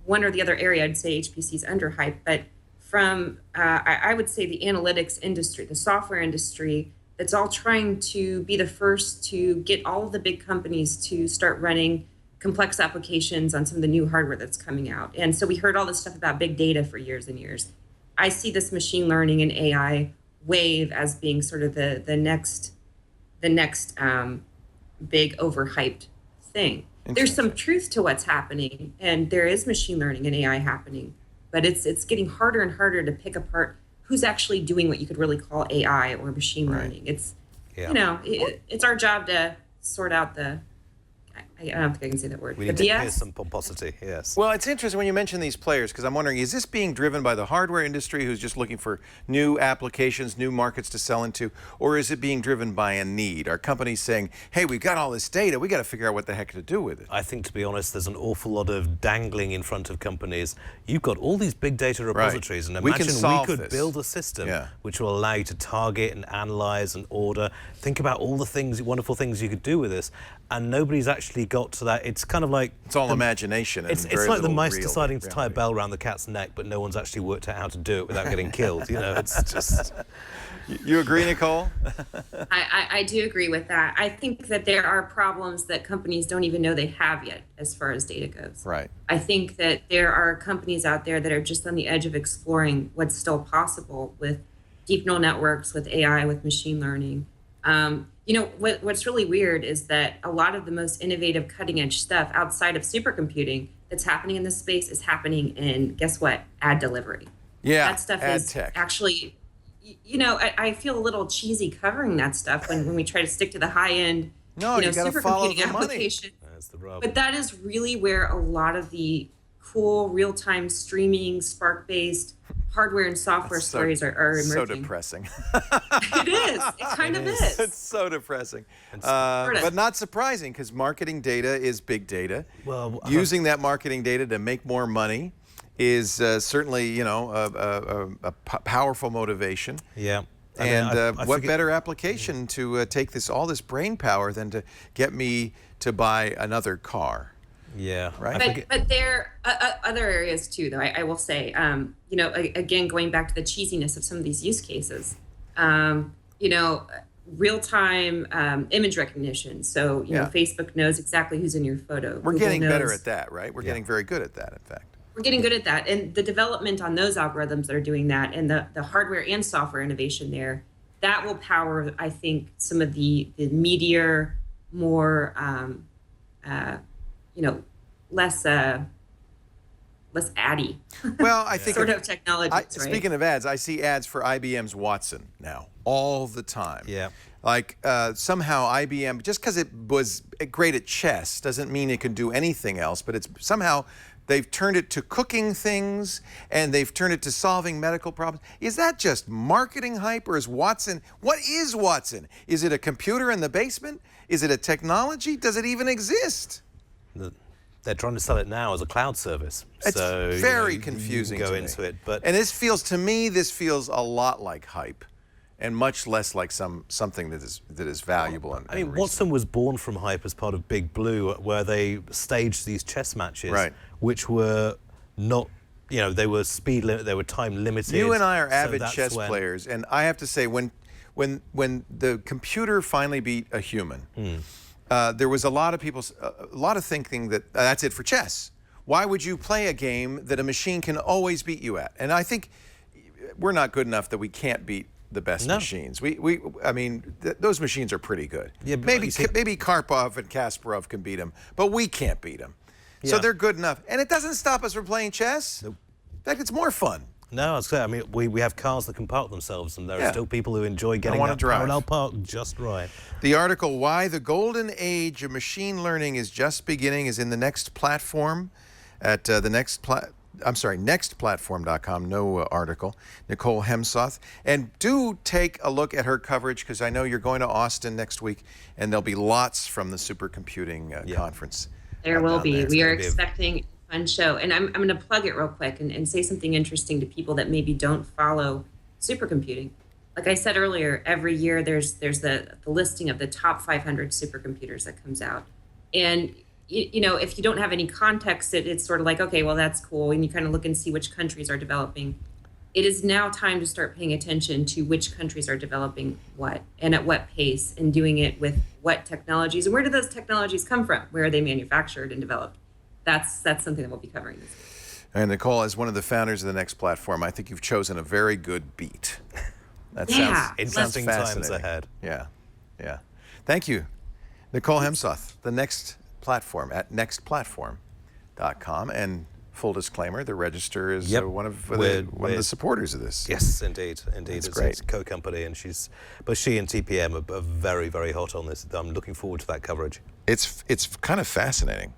one or the other area. I'd say HPC is underhyped, but from, I would say, the analytics industry, the software industry, that's all trying to be the first to get all of the big companies to start running complex applications on some of the new hardware that's coming out. And so we heard all this stuff about big data for years and years. I see this machine learning and AI wave as being sort of the next big overhyped thing. There's some truth to what's happening, and there is machine learning and AI happening, but it's getting harder and harder to pick apart who's actually doing what you could really call AI or machine learning. It's it's our job to sort out I don't think I can say that word. We The need to hear BS. some pomposity, yes. Well, it's interesting when you mention these players because I'm wondering, is this being driven by the hardware industry who's just looking for new applications, new markets to sell into, or is it being driven by a need? Are companies saying, hey, we've got all this data, we got to figure out what the heck to do with it? I think, to be honest, there's an awful lot of dangling in front of companies. You've got all these big data repositories, and We can imagine we solve could this. build a system Yeah. which will allow you to target and analyze and order. Think about all the things, wonderful things you could do with this, and nobody's actually got to that. It's kind of like It's all imagination. And it's very like the little mice real deciding to tie a reality. bell around the cat's neck, but no one's actually worked out how to do it without getting killed. You know, it's just. You agree, Nicole? I do agree with that. I think that there are problems that companies don't even know they have yet as far as data goes. Right. I think that there are companies out there that are just on the edge of exploring what's still possible with deep neural networks, with AI, with machine learning. What's really weird is that a lot of the most innovative, cutting edge stuff outside of supercomputing that's happening in this space is happening in, guess what, ad delivery. Yeah, That stuff ad is tech. actually, I feel a little cheesy covering that stuff when we try to stick to the high end, No, you gotta follow supercomputing the money. application. That's the rub. But that is really where a lot of the cool real-time streaming, Spark-based hardware and software stories are emerging. So depressing. It is. It kind of is. It's so depressing. Sort of. But not surprising because marketing data is big data. Well, Using that marketing data to make more money is certainly, a powerful motivation. Yeah. And I what forget- better application to take all this brain power than to get me to buy another car? Yeah. Right. But there are other areas too, though. I will say, again, going back to the cheesiness of some of these use cases, real-time image recognition. So, Yeah. Facebook knows exactly who's in your photo. We're Google getting better knows- at that, right? We're getting very good at that, in fact. We're getting good at that. And the development on those algorithms that are doing that and the hardware and software innovation there, that will power, I think, some of the meatier, more, less addy Well, I think sort of technologies, right? Speaking of ads, I see ads for IBM's Watson now all the time. Yeah. Like somehow IBM, just because it was great at chess, doesn't mean it can do anything else. But it's somehow they've turned it to cooking things and they've turned it to solving medical problems. Is that just marketing hype, or is Watson? What is Watson? Is it a computer in the basement? Is it a technology? Does it even exist? They're trying to sell it now as a cloud service. It's so, very you confusing can go to into me. it, but And this feels a lot like hype, and much less like something that is valuable. And I mean, reasonable. Watson was born from hype as part of Big Blue, where they staged these chess matches, Right. which were not, they were speed limit, they were time limited. You and I are so avid that's chess when- players, and I have to say, when the computer finally beat a human, there was a lot of thinking that that's it for chess. Why would you play a game that a machine can always beat you at? And I think we're not good enough that we can't beat the best No. machines. Those machines are pretty good. Yeah, but maybe you see- maybe Karpov and Kasparov can beat them, but we can't beat them. So Yeah. they're good enough, and it doesn't stop us from playing chess. Nope. In fact, it's more fun. No, I mean, we have cars that can park themselves, and there Yeah. are still people who enjoy getting wanna that drive. parallel park just right. The article, Why the Golden Age of Machine Learning is Just Beginning, is in the Next Platform at nextplatform.com. No article. Nicole Hemsoth. And do take a look at her coverage, because I know you're going to Austin next week, and there'll be lots from the supercomputing conference. There will down be. there. We are gonna be a- expecting a fun show. And I'm going to plug it real quick and say something interesting to people that maybe don't follow supercomputing. Like I said earlier, every year there's the listing of the top 500 supercomputers that comes out. And, if you don't have any context, it's sort of like, okay, well, that's cool. And you kind of look and see which countries are developing. It is now time to start paying attention to which countries are developing what and at what pace, and doing it with what technologies, and where do those technologies come from? Where are they manufactured and developed? That's something that we'll be covering this week. And Nicole, as one of the founders of the Next Platform, I think you've chosen a very good beat. That Yeah. sounds Interesting times fascinating. ahead. Yeah. Thank you. Nicole Hemsoth, the Next Platform at nextplatform.com. And full disclaimer, the Register is Yep. one of the supporters of this. Yes, indeed. It's great. It's a co-company, and she and TPM are very, very hot on this. I'm looking forward to that coverage. It's kind of fascinating.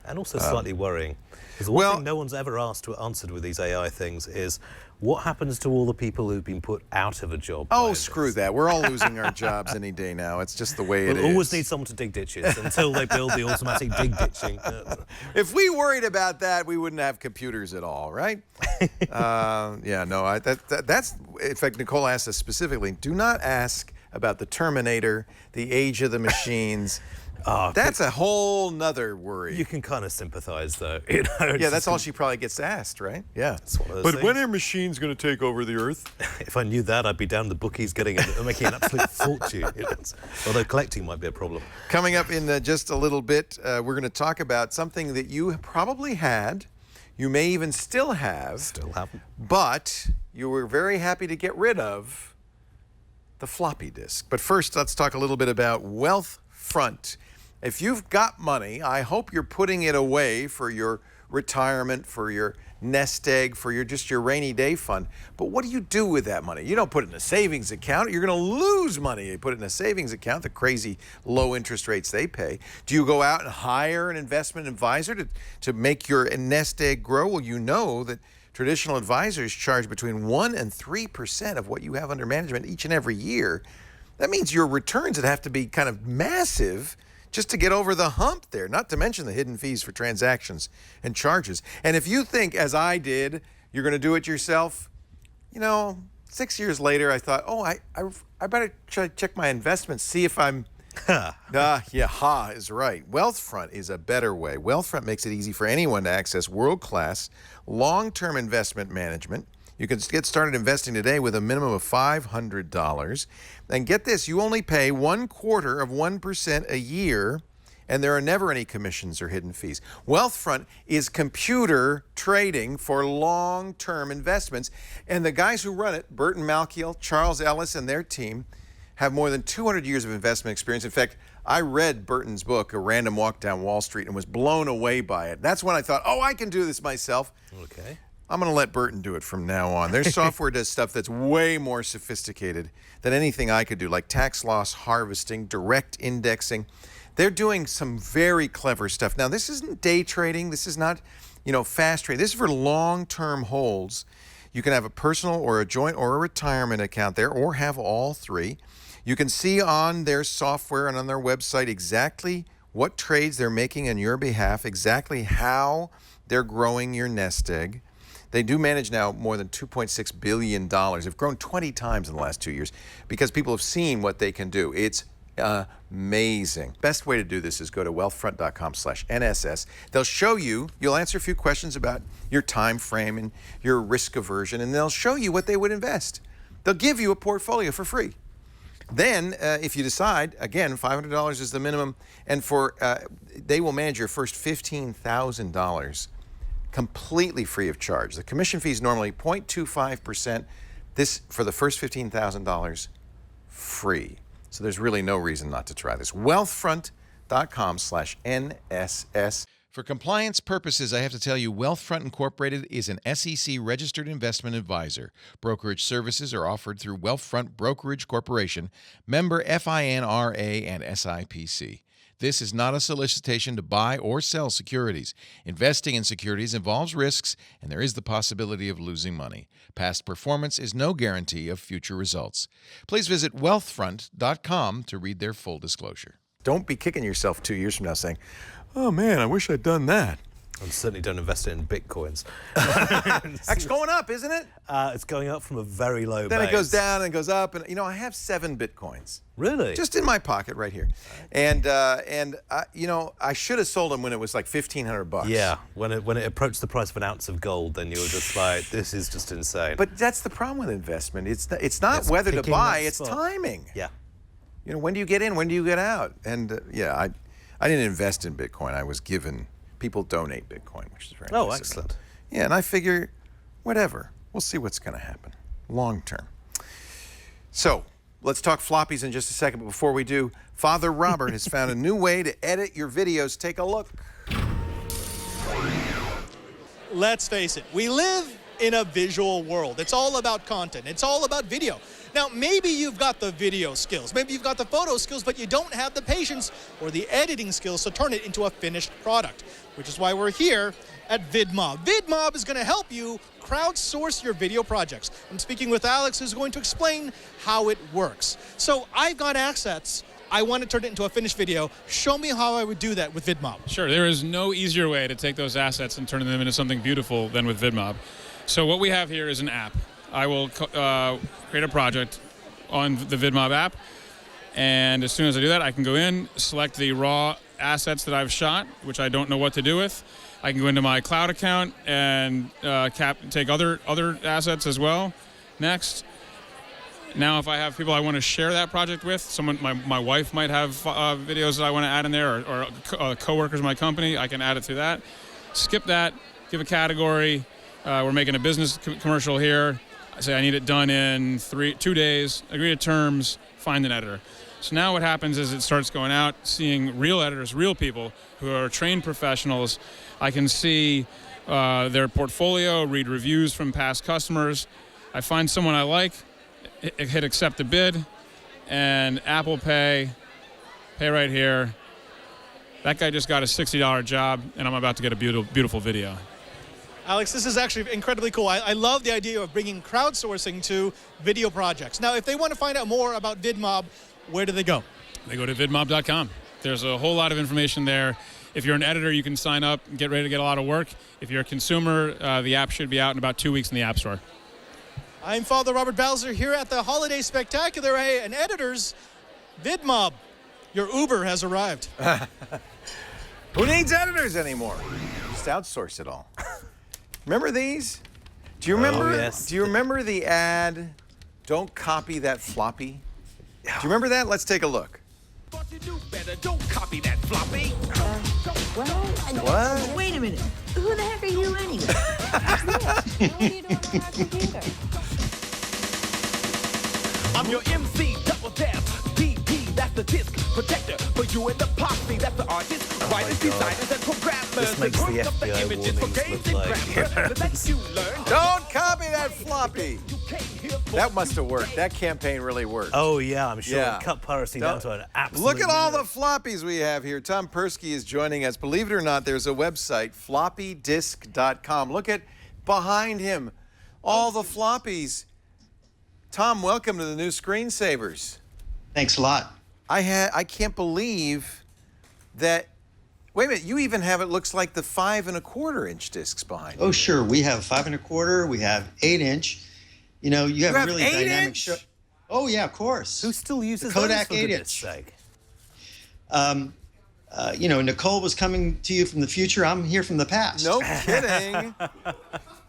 And also slightly worrying. Because the one thing no one's ever answered with these AI things is, what happens to all the people who've been put out of a job? Oh, screw that. We're all losing our jobs any day now. It's just the way it is. We'll always need someone to dig ditches until they build the automatic dig ditching. If we worried about that, we wouldn't have computers at all, right? That's, in fact, Nicole asked us specifically, do not ask about the Terminator, the age of the machines. That's a whole nother worry. You can kind of sympathize, though. Yeah, that's all she probably gets asked, right? Yeah. It's one of those But things. when are machines going to take over the Earth? If I knew that, I'd be down the bookies making an absolute fortune. Although collecting might be a problem. Coming up in just a little bit, we're going to talk about something that you probably had, you may even still have. Still haven't. But you were very happy to get rid of the floppy disk. But first, let's talk a little bit about Wealthfront. If you've got money, I hope you're putting it away for your retirement, for your nest egg, for your rainy day fund. But what do you do with that money? You don't put it in a savings account. You're going to lose money. You put it in a savings account, the crazy low interest rates they pay. Do you go out and hire an investment advisor to make your nest egg grow? Well, you know that traditional advisors charge between 1% and 3% of what you have under management each and every year. That means your returns would have to be kind of massive just to get over the hump there, not to mention the hidden fees for transactions and charges. And if you think, as I did, you're going to do it yourself, 6 years later, I thought, I better check my investments, see if I'm... Ha is right. Wealthfront is a better way. Wealthfront makes it easy for anyone to access world-class, long-term investment management. You can get started investing today with a minimum of $500. And get this, you only pay 0.25% a year, and there are never any commissions or hidden fees. Wealthfront is computer trading for long-term investments. And the guys who run it, Burton Malkiel, Charles Ellis, and their team, have more than 200 years of investment experience. In fact, I read Burton's book, A Random Walk Down Wall Street, and was blown away by it. That's when I thought, I can do this myself. Okay. I'm going to let Burton do it from now on. Their software does stuff that's way more sophisticated than anything I could do, like tax loss harvesting, direct indexing. They're doing some very clever stuff. Now, this isn't day trading. This is not, fast trading. This is for long-term holds. You can have a personal or a joint or a retirement account there, or have all three. You can see on their software and on their website exactly what trades they're making on your behalf, exactly how they're growing your nest egg. They do manage now more than $2.6 billion. They've grown 20 times in the last 2 years because people have seen what they can do. It's amazing. Best way to do this is go to wealthfront.com/NSS. They'll show you, you'll answer a few questions about your time frame and your risk aversion, and they'll show you what they would invest. They'll give you a portfolio for free. Then, if you decide, again, $500 is the minimum, and they will manage your first $15,000 completely free of charge. The commission fee is normally 0.25%. This, for the first $15,000, free. So there's really no reason not to try this. Wealthfront.com/NSS. For compliance purposes, I have to tell you, Wealthfront Incorporated is an SEC-registered investment advisor. Brokerage services are offered through Wealthfront Brokerage Corporation, member FINRA and SIPC. This is not a solicitation to buy or sell securities. Investing in securities involves risks, and there is the possibility of losing money. Past performance is no guarantee of future results. Please visit wealthfront.com to read their full disclosure. Don't be kicking yourself 2 years from now saying, oh man, I wish I'd done that. And certainly don't invest it in bitcoins. It's going up, isn't it? It's going up from a very low Then base. it goes down and goes up. And, I have 7 bitcoins. Really? Just in my pocket right here. And I should have sold them when it was like $1,500. Yeah, when it approached the price of an ounce of gold, then you were just like, this is just insane. But that's the problem with investment. It's not whether to buy, it's timing. Yeah. When do you get in? When do you get out? And I didn't invest in Bitcoin. I was given... People donate Bitcoin, which is very nice. Oh, excellent. Yeah, and I figure, whatever. We'll see what's going to happen long term. So, let's talk floppies in just a second. But before we do, Father Robert has found a new way to edit your videos. Take a look. let's face it, we live in a visual world. It's all about content. It's all about video. Now, maybe you've got the video skills, maybe you've got the photo skills, but you don't have the patience or the editing skills to turn it into a finished product, which is why we're here at VidMob. VidMob is going to help you crowdsource your video projects. I'm speaking with Alex, who's going to explain how it works. So I've got assets. I want to turn it into a finished video. Show me how I would do that with VidMob. Sure, there is no easier way to take those assets and turn them into something beautiful than with VidMob. So what we have here is an app. I will create a project on the VidMob app, and as soon as I do that, I can go in, select the raw assets that I've shot, which I don't know what to do with. I can go into my cloud account and take other assets as well. Next. Now, if I have people I want to share that project with, someone, my wife might have videos that I want to add in there, or coworkers in my company, I can add it through that. Skip that, give a category. We're making a business commercial here. I say I need it done in 2 days, agree to terms, find an editor. So now what happens is it starts going out, seeing real editors, real people who are trained professionals. I can see their portfolio, read reviews from past customers. I find someone I like, hit accept the bid, and Apple Pay right here. That guy just got a $60 job, and I'm about to get a beautiful video. Alex, this is actually incredibly cool. I love the idea of bringing crowdsourcing to video projects. Now, if they want to find out more about VidMob, where do they go? They go to vidmob.com. There's a whole lot of information there. If you're an editor, you can sign up and get ready to get a lot of work. If you're a consumer, the app should be out in about 2 weeks in the App Store. I'm Father Robert Bowser here at the Holiday Spectacular. Hey, and editors, VidMob, your Uber has arrived. Who needs editors anymore? Just outsource it all. Remember these? Do you remember? Oh, yes. Do you remember the ad? Don't copy that floppy. Do you remember that? Let's take a look. Don't copy that floppy. What? Wait a minute. Who the heck are you anyway? What are you doing on our computer? I'm your MC, double dab, DP, that's the disc protector for you and the posse, that's the artist, writers, designers, and programmers. This makes the FBI images for warnings games look and like... grammar. Let you learn. Don't copy that floppy. That must have worked. That campaign really worked. Oh, yeah, I'm sure. Yeah. Cut piracy down to an absolute Look at all the minute. floppies we have here. Tom Persky is joining us. Believe it or not, there's a website, floppydisk.com. Look at behind him, all the floppies. Tom, welcome to the new Screensavers. Thanks a lot. I can't believe that. Wait a minute, you even have, it looks like the 5¼ inch discs behind you. Oh, sure. We have 5¼ we have 8-inch. You know, you have really 8 dynamic inch? show. Oh, yeah, of course. Who still uses the Kodak those, for 8-inch? sake? You know, Nicole was coming to you from the future. I'm here from the past. No kidding.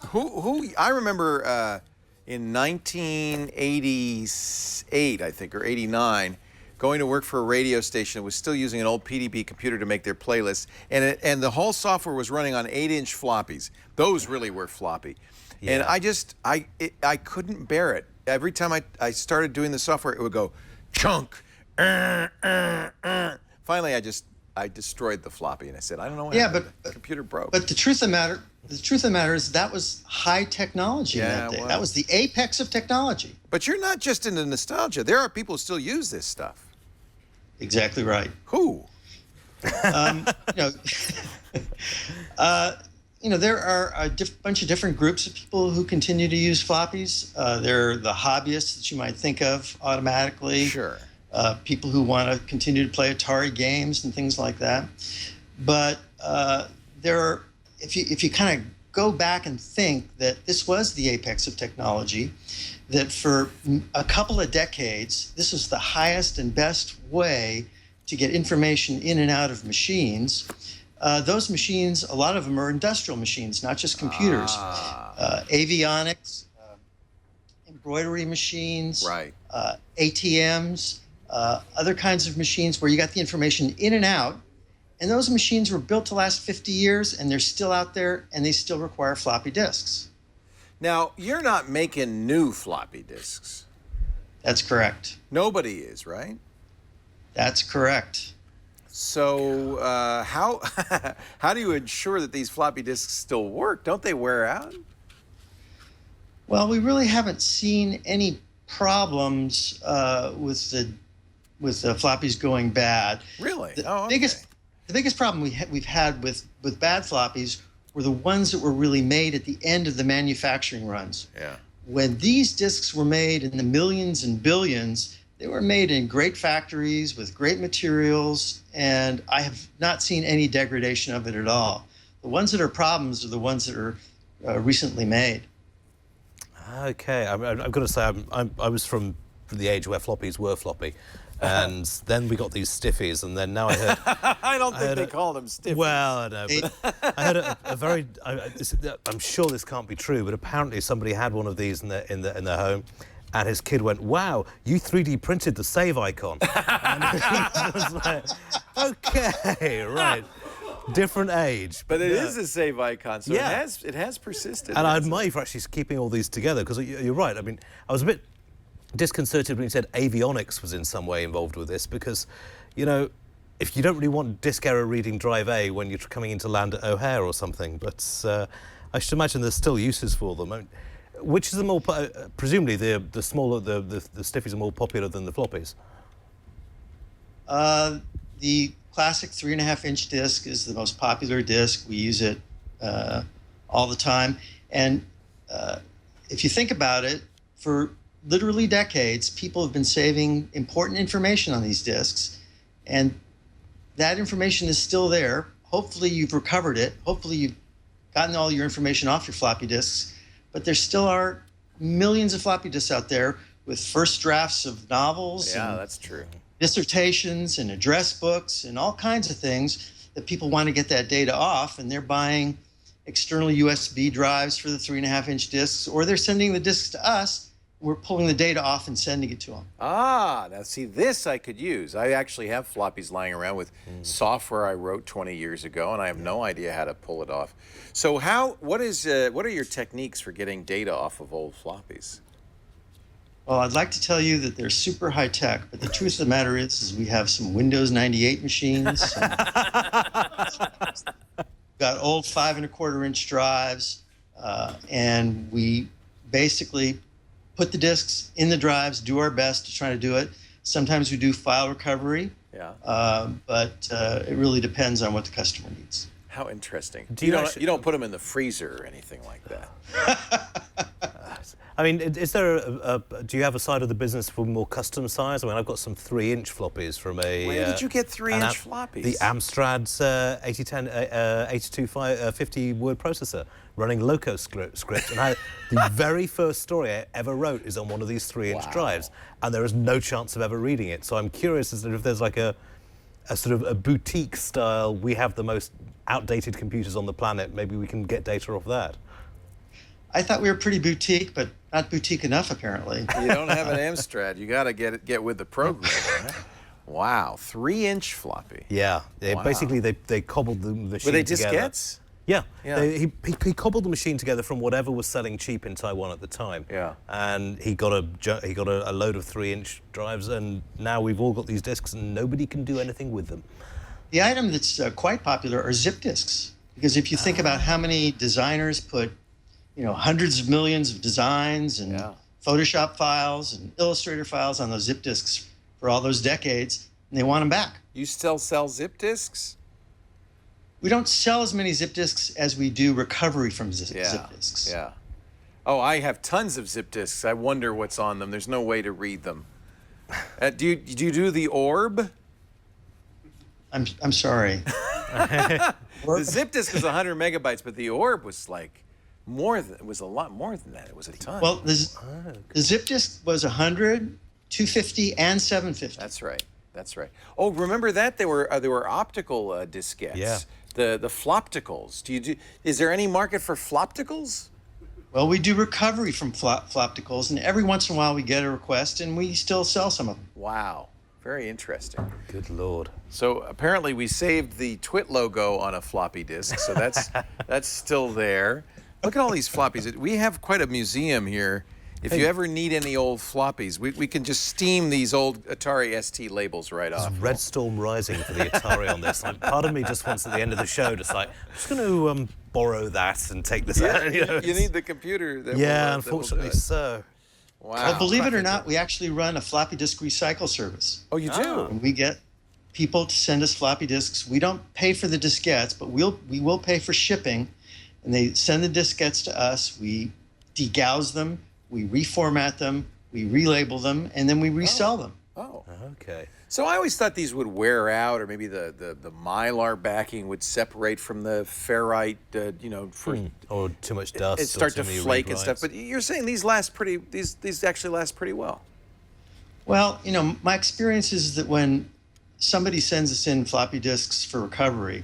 Who? I remember in 1988, I think, or 89, going to work for a radio station that was still using an old PDB computer to make their playlists, and the whole software was running on 8-inch floppies. Those really were floppy. Yeah. And I couldn't bear it. Every time I started doing the software, it would go chunk. Finally, I destroyed the floppy, and I said, I don't know what happened. But the computer broke. But the truth of the matter is that was high technology in that day. That was the apex of technology. But you're not just into nostalgia. There are people who still use this stuff. Exactly right. Who? There are a bunch of different groups of people who continue to use floppies. There are the hobbyists that you might think of automatically. Sure. People who want to continue to play Atari games and things like that. But if you kind of go back and think that this was the apex of technology, that for a couple of decades, this was the highest and best way to get information in and out of machines. Those machines, a lot of them are industrial machines, not just computers. Avionics, embroidery machines, right. ATMs, other kinds of machines where you got the information in and out. And those machines were built to last 50 years, and they're still out there, and they still require floppy disks. Now, you're not making new floppy disks. That's correct. Nobody is, right? That's correct. So how how do you ensure that these floppy disks still work? Don't they wear out? Well, we really haven't seen any problems with the floppies going bad. Really? The biggest problem we've had with bad floppies were the ones that were really made at the end of the manufacturing runs. Yeah. When these disks were made in the millions and billions, they were made in great factories with great materials, and I have not seen any degradation of it at all. The ones that are problems are the ones that are recently made. Okay, I've got to say, I was from the age where floppies were floppy. And then we got these stiffies, and then now I heard... I don't think they called them stiffies. Well, I know, but I heard a very... I'm sure this can't be true, but apparently somebody had one of these in their home, and his kid went, "Wow, you 3D printed the save icon." And he was like, okay, right. Different age. But it is a save icon, so it has persisted. And I admire you for actually keeping all these together, because you're right. I mean, I was a bit disconcerted when you said avionics was in some way involved with this, because, you know, if you don't really want disk error reading drive A when you're coming into land at O'Hare or something, but I should imagine there's still uses for them. I mean, which is the more, presumably the smaller, the stiffies are more popular than the floppies? The classic 3.5-inch disc is the most popular disc. We use it all the time. And if you think about it, for literally decades, people have been saving important information on these disks, and that information is still there. Hopefully you've recovered it. Hopefully you've gotten all your information off your floppy disks, but there still are millions of floppy disks out there with first drafts of novels. Yeah, that's true. Dissertations and address books and all kinds of things that people want to get that data off, and they're buying external USB drives for the 3.5-inch disks, or they're sending the disks to us. We're pulling the data off and sending it to them. Ah, now see, this I could use. I actually have floppies lying around with software I wrote 20 years ago, and I have no idea how to pull it off. So what are your techniques for getting data off of old floppies? Well, I'd like to tell you that they're super high tech, but the truth of the matter is we have some Windows 98 machines. Got old 5.25-inch drives, and we basically put the disks in the drives, do our best to try to do it. Sometimes we do file recovery, but it really depends on what the customer needs. How interesting. You don't put them in the freezer or anything like that. I mean, is there do you have a side of the business for more custom size? I mean, I've got some 3-inch floppies from a... Where did you get 3-inch floppies? The Amstrad's 8010 8250 word processor running Loco script. And the very first story I ever wrote is on one of these 3-inch drives, and there is no chance of ever reading it. So I'm curious as to if there's like a sort of a boutique style, we have the most outdated computers on the planet, maybe we can get data off that. I thought we were pretty boutique, but not boutique enough, apparently. You don't have an Amstrad. You got to get with the program, right? Wow, 3-inch floppy. Yeah, basically they cobbled the machine together. Were they diskettes? Yeah. He cobbled the machine together from whatever was selling cheap in Taiwan at the time. Yeah. And he got a load of 3-inch drives, and now we've all got these disks, and nobody can do anything with them. The item that's quite popular are zip disks, because if you think about how many designers put, hundreds of millions of designs and Photoshop files and Illustrator files on those zip disks for all those decades, and they want them back. You still sell zip disks? We don't sell as many zip disks as we do recovery from zip disks. Yeah. Oh, I have tons of zip disks. I wonder what's on them. There's no way to read them. Do you do the orb? I'm sorry. The zip disk was 100 megabytes, but the orb was like it was a lot more than that. It was a ton. Well, the zip disk was 100, 250, and 750. That's right. Oh, remember that? There were optical diskettes. Yeah. The flopticals. Is there any market for flopticals? Well, we do recovery from flopticals, and every once in a while we get a request, and we still sell some of them. Wow. Very interesting. Good Lord. So apparently we saved the Twit logo on a floppy disk, so that's still there. Look at all these floppies. We have quite a museum here If you ever need any old floppies, we can just steam these old Atari ST labels right off. Red Storm Rising for the Atari on this. Like, part of me just wants at the end of the show just like, I'm just going to borrow that and take this out. You need the computer. Unfortunately so. Wow. Well, believe it or not, we actually run a floppy disk recycle service. Oh, you do? And we get people to send us floppy disks. We don't pay for the diskettes, but we will pay for shipping. And they send the diskettes to us. We degauss them, we reformat them, we relabel them, and then we resell them. Oh. Okay. So I always thought these would wear out, or maybe the mylar backing would separate from the ferrite, or too much dust. It start to too many flake and stuff. rewrites. But you're saying these actually last pretty well. Well, my experience is that when somebody sends us in floppy disks for recovery,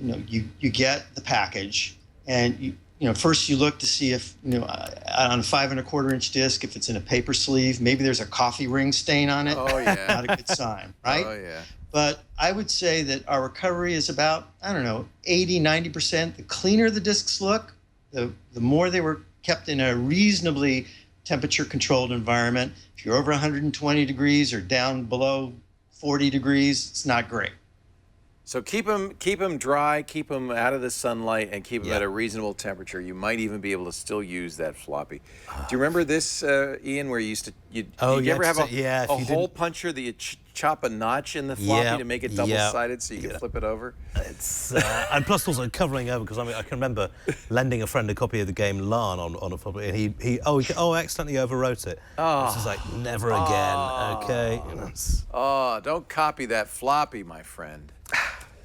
you get the package, and first you look to see if on a 5 1/4-inch disc, if it's in a paper sleeve, maybe there's a coffee ring stain on it. Oh yeah, not a good sign, right? Oh yeah. But I would say that our recovery is about 80-90%. The cleaner the discs look, the more they were kept in a reasonably temperature-controlled environment. If you're over 120 degrees or down below 40 degrees, it's not great. So keep them dry, keep them out of the sunlight, and keep them at a reasonable temperature. You might even be able to still use that floppy. Do you remember this, Ian, where you ever have a hole puncher that you chop a notch in the floppy to make it double-sided so you can flip it over? It's and plus also covering over, because I can remember lending a friend a copy of the game LAN on a floppy, and he accidentally overwrote it. Oh. It's just like, never again. Okay. Oh, don't copy that floppy, my friend.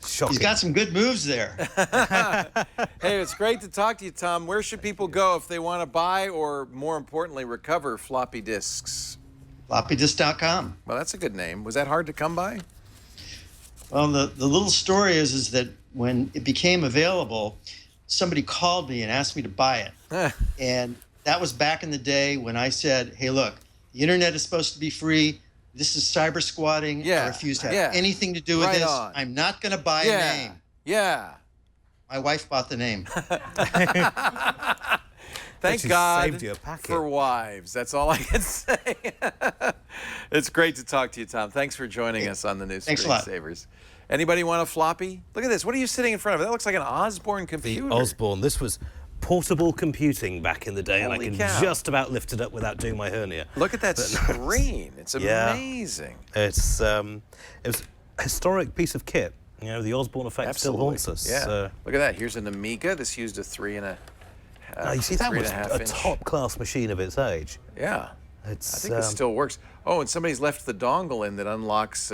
Shocking. He's got some good moves there. Hey, it's great to talk to you, Tom. Where should people go if they want to buy or, more importantly, recover floppy disks? Floppydisk.com. Well, that's a good name. Was that hard to come by? Well, the little story is that when it became available, somebody called me and asked me to buy it. And that was back in the day when I said, hey, look, the internet is supposed to be free. This is cyber squatting. I refuse to have anything to do with this. I'm not going to buy a name. Yeah. My wife bought the name. Thank God for wives. That's all I can say. It's great to talk to you, Tom. Thanks for joining us on the new Screensavers. Anybody want a floppy? Look at this. What are you sitting in front of? That looks like an Osborne computer. The Osborne. This was portable computing back in the day, and I can just about lift it up without doing my hernia. Look at that screen. It's amazing. It was a historic piece of kit. The Osborne effect still haunts us. Yeah. Look at that. Here's an Amiga. This used a 3 1/2. You see, that was a inch. top-class machine of its age. Yeah. I think it still works. Oh, and somebody's left the dongle in that unlocks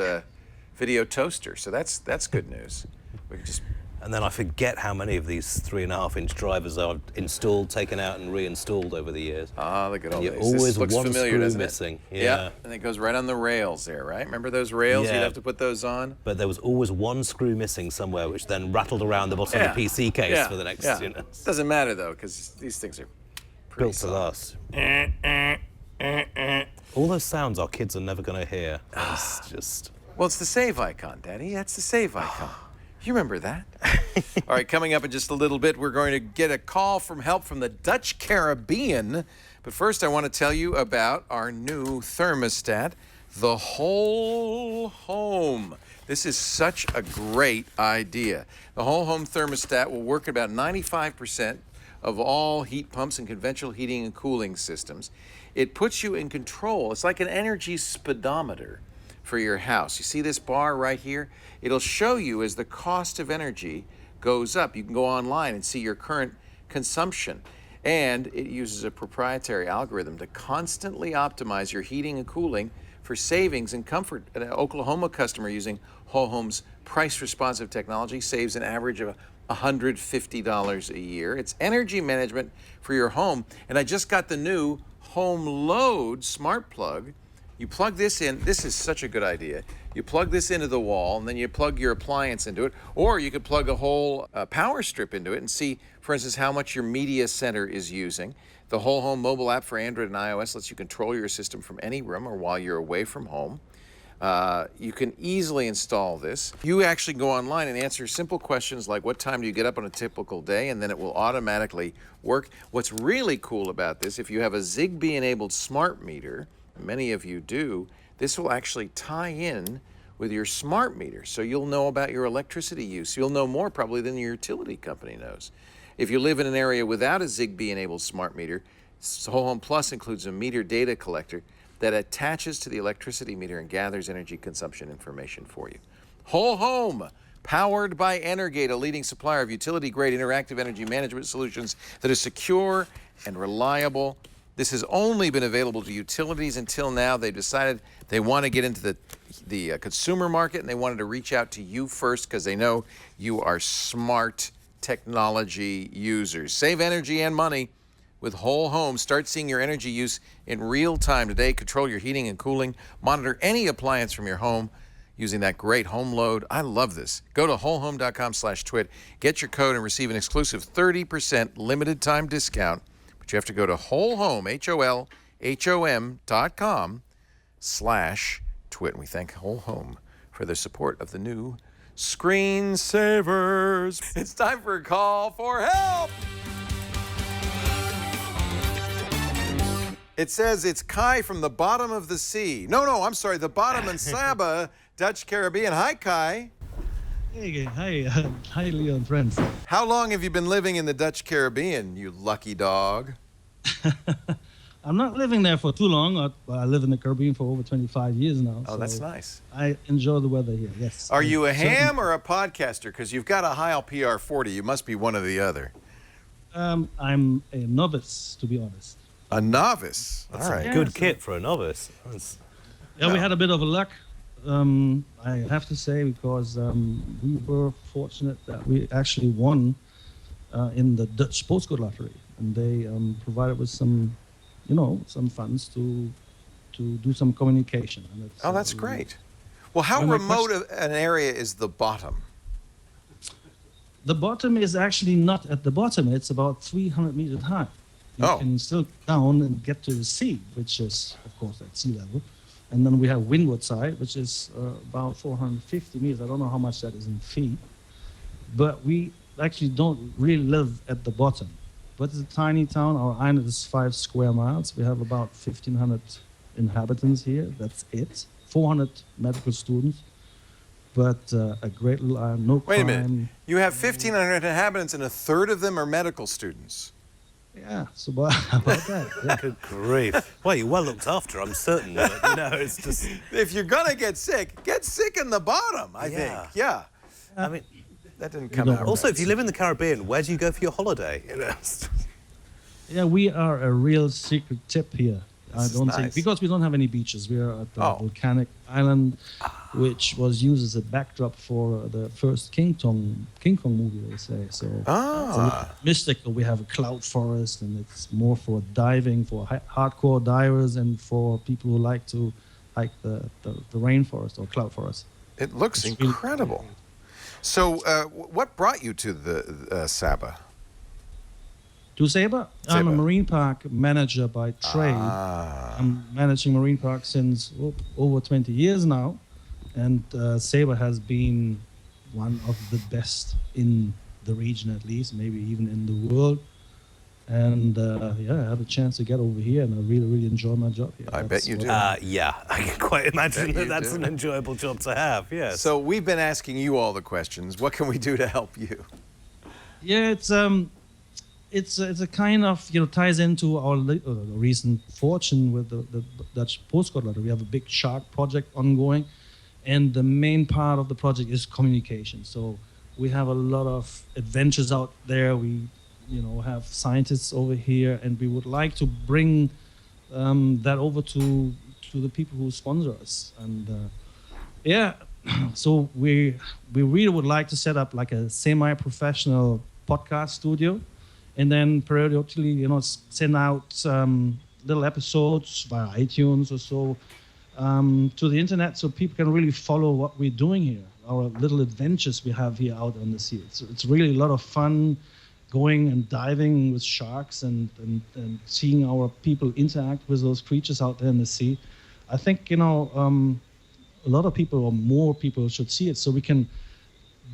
video toaster. So that's good news. We can just. And then I forget how many of these 3 1/2-inch drivers I've installed, taken out, and reinstalled over the years. Ah, look at all this. This Always looks one familiar, screw doesn't missing. It? Yeah, and it goes right on the rails there, right? Remember those rails? Yeah. You'd have to put those on. But there was always one screw missing somewhere, which then rattled around the bottom of the PC case for the next. Doesn't matter though, because these things are built to last. All those sounds our kids are never going to hear. It's just. Well, it's the save icon, Daddy. That's the save icon. You remember that? All right, coming up in just a little bit, we're going to get a call from help from the Dutch Caribbean. But first, I want to tell you about our new thermostat, the Whole Home. This is such a great idea. The Whole Home thermostat will work at about 95% of all heat pumps and conventional heating and cooling systems. It puts you in control. It's like an energy speedometer for your house. You see this bar right here? It'll show you as the cost of energy goes up. You can go online and see your current consumption. And it uses a proprietary algorithm to constantly optimize your heating and cooling for savings and comfort. An Oklahoma customer using Whole Home's price-responsive technology saves an average of $150 a year. It's energy management for your home. And I just got the new Home Load smart plug. You plug this in. This is such a good idea. You plug this into the wall, and then you plug your appliance into it. Or you could plug a whole power strip into it and see, for instance, how much your media center is using. The Whole Home mobile app for Android and iOS lets you control your system from any room or while you're away from home. You can easily install this. You actually go online and answer simple questions like what time do you get up on a typical day, and then it will automatically work. What's really cool about this, if you have a Zigbee-enabled smart meter, many of you do, this will actually tie in with your smart meter, so you'll know about your electricity use. You'll know more probably than your utility company knows. If you live in an area without a Zigbee-enabled smart meter, Whole Home Plus includes a meter data collector that attaches to the electricity meter and gathers energy consumption information for you. Whole Home, powered by Energate, a leading supplier of utility-grade interactive energy management solutions that are secure and reliable. This has only been available to utilities until now. They've decided they want to get into the consumer market, and they wanted to reach out to you first because they know you are smart technology users. Save energy and money with Whole Home. Start seeing your energy use in real time today. Control your heating and cooling. Monitor any appliance from your home using that great home load. I love this. Go to wholehome.com/twit. Get your code and receive an exclusive 30% limited time discount. But you have to go to wholehome, HOLHOM.com/twit. And we thank Whole Home for their support of the new Screensavers. It's time for a call for help. It says it's Kai from the bottom of the sea. No, I'm sorry, the bottom in Saba, Dutch Caribbean. Hi, Kai. Hey, hi, hi, Leo and friends. How long have you been living in the Dutch Caribbean, you lucky dog? I'm not living there for too long. I live in the Caribbean for over 25 years now. Oh, that's nice. I enjoy the weather here, yes. Are you a ham or a podcaster? Because you've got a Heil PR40. You must be one or the other. I'm a novice, to be honest. A novice? That's all right. a good kit for a novice. We had a bit of a luck, I have to say, because we were fortunate that we actually won in the Dutch postcode lottery. And they provided with some funds to do some communication. And that's great. Well, how remote an area is the bottom? The bottom is actually not at the bottom. It's about 300 meters high. You can still down and get to the sea, which is, of course, at sea level. And then we have Windward side, which is about 450 meters. I don't know how much that is in feet. But we actually don't really live at the bottom. But it's a tiny town. Our island is 5 square miles. We have about 1,500 inhabitants here. That's it. 400 medical students. But a great little island, no crime. Wait a minute. You have 1,500 inhabitants and a third of them are medical students. Yeah, so about that. Yeah. Good grief. Well, you're well looked after, I'm certain. But, it's just... If you're going to get sick in the bottom, I think. Yeah. I mean, that didn't come out Also, right. if you live in the Caribbean, where do you go for your holiday? Yeah, we are a real secret tip here. I don't think, because we don't have any beaches. We are at the volcanic island, which was used as a backdrop for the first King Kong movie, they say. So it's a little mystical. We have a cloud forest, and it's more for diving, for hardcore divers, and for people who like to hike the rainforest or cloud forest. It looks incredible. So what brought you to the Saba? To Saba? I'm a marine park manager by trade. I'm managing marine parks since over 20 years now. And Saba has been one of the best in the region, at least, maybe even in the world. And I had a chance to get over here, and I really, really enjoy my job here. I bet you do. Yeah, I can quite imagine that's an enjoyable job to have, yes. So we've been asking you all the questions. What can we do to help you? Yeah, it's a kind of, ties into our recent fortune with the Dutch postcode lottery. We have a big shark project ongoing, and the main part of the project is communication. So we have a lot of adventures out there. We, have scientists over here, and we would like to bring that over to the people who sponsor us. And so we really would like to set up like a semi-professional podcast studio. And then periodically, send out little episodes via iTunes or so to the internet, so people can really follow what we're doing here, our little adventures we have here out on the sea. It's really a lot of fun going and diving with sharks and seeing our people interact with those creatures out there in the sea. I think, a lot of people or more people should see it, so we can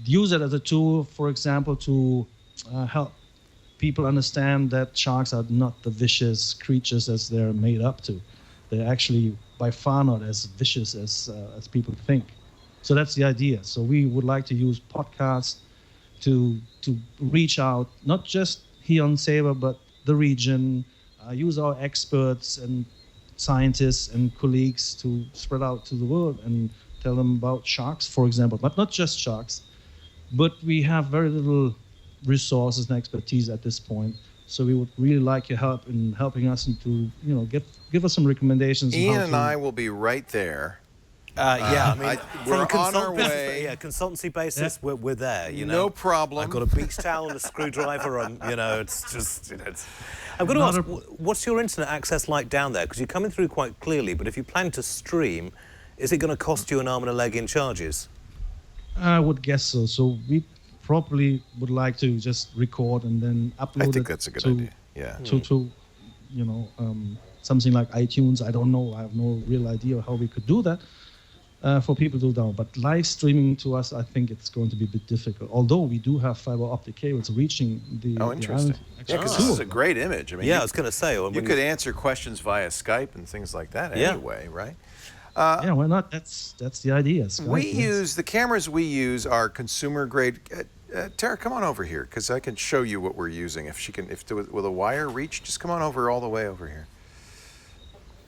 use it as a tool, for example, to help people understand that sharks are not the vicious creatures as they're made up to. They're actually by far not as vicious as people think. So that's the idea. So we would like to use podcasts to reach out, not just here on Sabre, but the region, use our experts and scientists and colleagues to spread out to the world and tell them about sharks, for example, but not just sharks. But we have very little resources and expertise at this point. So we would really like your help in helping us and to, give us some recommendations. Ian and I will be right there. Yeah, I mean, we're from on our way. Consultancy basis, we're there. No problem. I've got a beach towel and a screwdriver, and it's just. I'm going to ask, what's your internet access like down there? Because you're coming through quite clearly, but if you plan to stream, is it going to cost you an arm and a leg in charges? I would guess so. So we probably would like to just record and then upload it. I think that's a good idea. Yeah. To something like iTunes. I don't know. I have no real idea how we could do that. For people to download. But live streaming to us, I think it's going to be a bit difficult. Although we do have fiber optic cables reaching the interesting. Yeah, because this is a great image. I mean, I was going to say. You could answer questions via Skype and things like that anyway, right? Yeah, why not? That's the idea. Skype, the cameras we use are consumer grade. Tara, come on over here because I can show you what we're using. Will the wire reach? Just come on over all the way over here.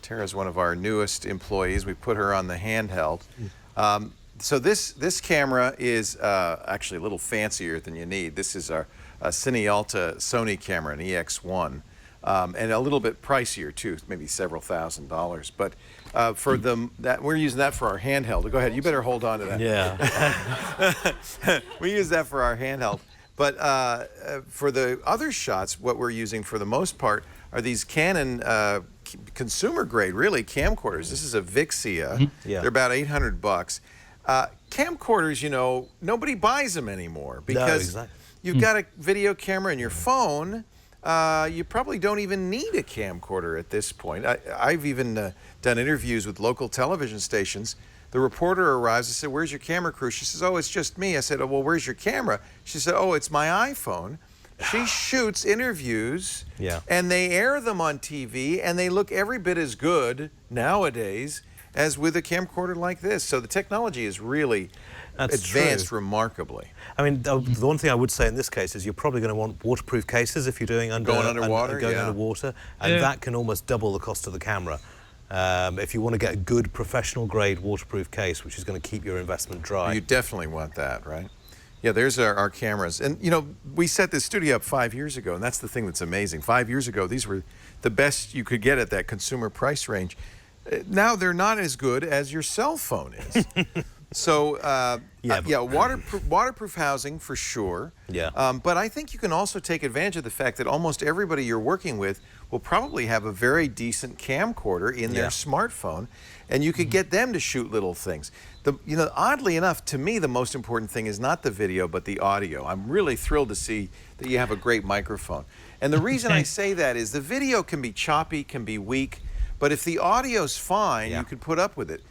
Tara's one of our newest employees. We put her on the handheld. So this camera is actually a little fancier than you need. This is our Cinealta Sony camera, an EX1, and a little bit pricier too, maybe several $1,000s. But for we're using that for our handheld. Go ahead. You better hold on to that. Yeah. We use that for our handheld. But for the other shots, what we're using for the most part are these Canon consumer grade, really, camcorders. This is a Vixia. They're about $800. Camcorders, nobody buys them anymore because you've got a video camera in your phone. You probably don't even need a camcorder at this point. I've even done interviews with local television stations. The reporter arrives. I said, "Where's your camera crew?" She says, "Oh, it's just me." I said, "Oh, well, where's your camera?" She said, "Oh, it's my iPhone." She shoots interviews, and they air them on TV, and they look every bit as good nowadays as with a camcorder like this. So the technology is really advanced remarkably. I mean, the one thing I would say in this case is you're probably going to want waterproof cases if you're doing underwater, and that can almost double the cost of the camera. If you want to get a good professional grade waterproof case, which is going to keep your investment dry. You definitely want that, right? Yeah, there's our cameras. And, we set this studio up 5 years ago, and that's the thing that's amazing. 5 years ago, these were the best you could get at that consumer price range. Now they're not as good as your cell phone is. So, waterproof housing for sure. But I think you can also take advantage of the fact that almost everybody you're working with will probably have a very decent camcorder in their smartphone, and you could get them to shoot little things. Oddly enough, to me, the most important thing is not the video, but the audio. I'm really thrilled to see that you have a great microphone. And the reason I say that is the video can be choppy, can be weak, but if the audio's fine, you could put up with it.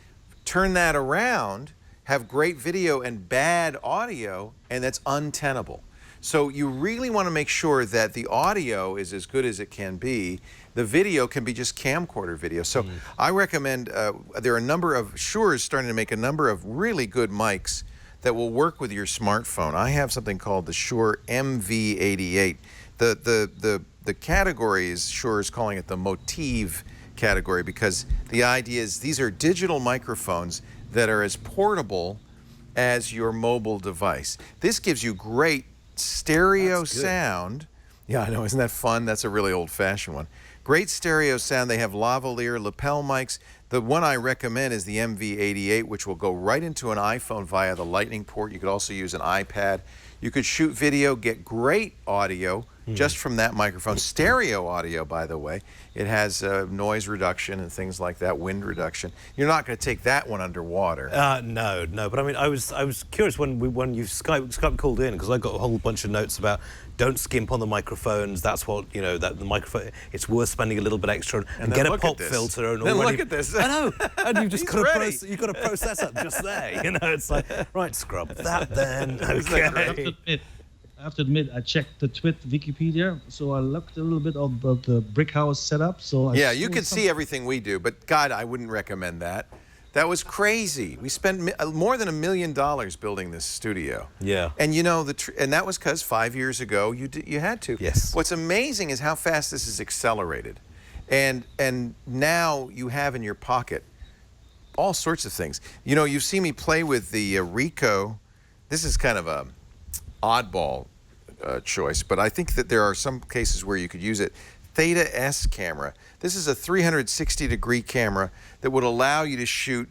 Turn that around, have great video and bad audio, and that's untenable. So you really want to make sure that the audio is as good as it can be. The video can be just camcorder video. So I recommend, there are a number of, Shure is starting to make a number of really good mics that will work with your smartphone. I have something called the Shure MV88. The category is, Shure is calling it the Motive category because the idea is these are digital microphones that are as portable as your mobile device. This gives you great stereo sound. Yeah, I know, isn't that fun? That's a really old-fashioned one. Great stereo sound. They have lavalier lapel mics. The one I recommend is the MV88, which will go right into an iPhone via the Lightning port. You could also use an iPad. You could shoot video, get great audio just from that microphone. Stereo audio, by the way. It has noise reduction and things like that, wind reduction. You're not going to take that one underwater. No. But I mean, I was curious when you Skype called in, because I got a whole bunch of notes about don't skimp on the microphones. That's what that the microphone. It's worth spending a little bit extra and get a pop filter. And then already, look at this. I know, and you've just got to process up just there. It's like right, scrub that then. Okay. I have to admit, I checked the Wikipedia, so I looked a little bit of the brick house setup. So yeah, you can see everything we do, but God, I wouldn't recommend that. That was crazy. We spent more than $1 million building this studio. Yeah. And you know, and that was because 5 years ago you had to. Yes. What's amazing is how fast this is accelerated, and now you have in your pocket all sorts of things. You know, you've seen me play with the Ricoh. This is kind of a oddball choice, but I think that there are some cases where you could use it. Theta S camera. This is a 360-degree camera that would allow you to shoot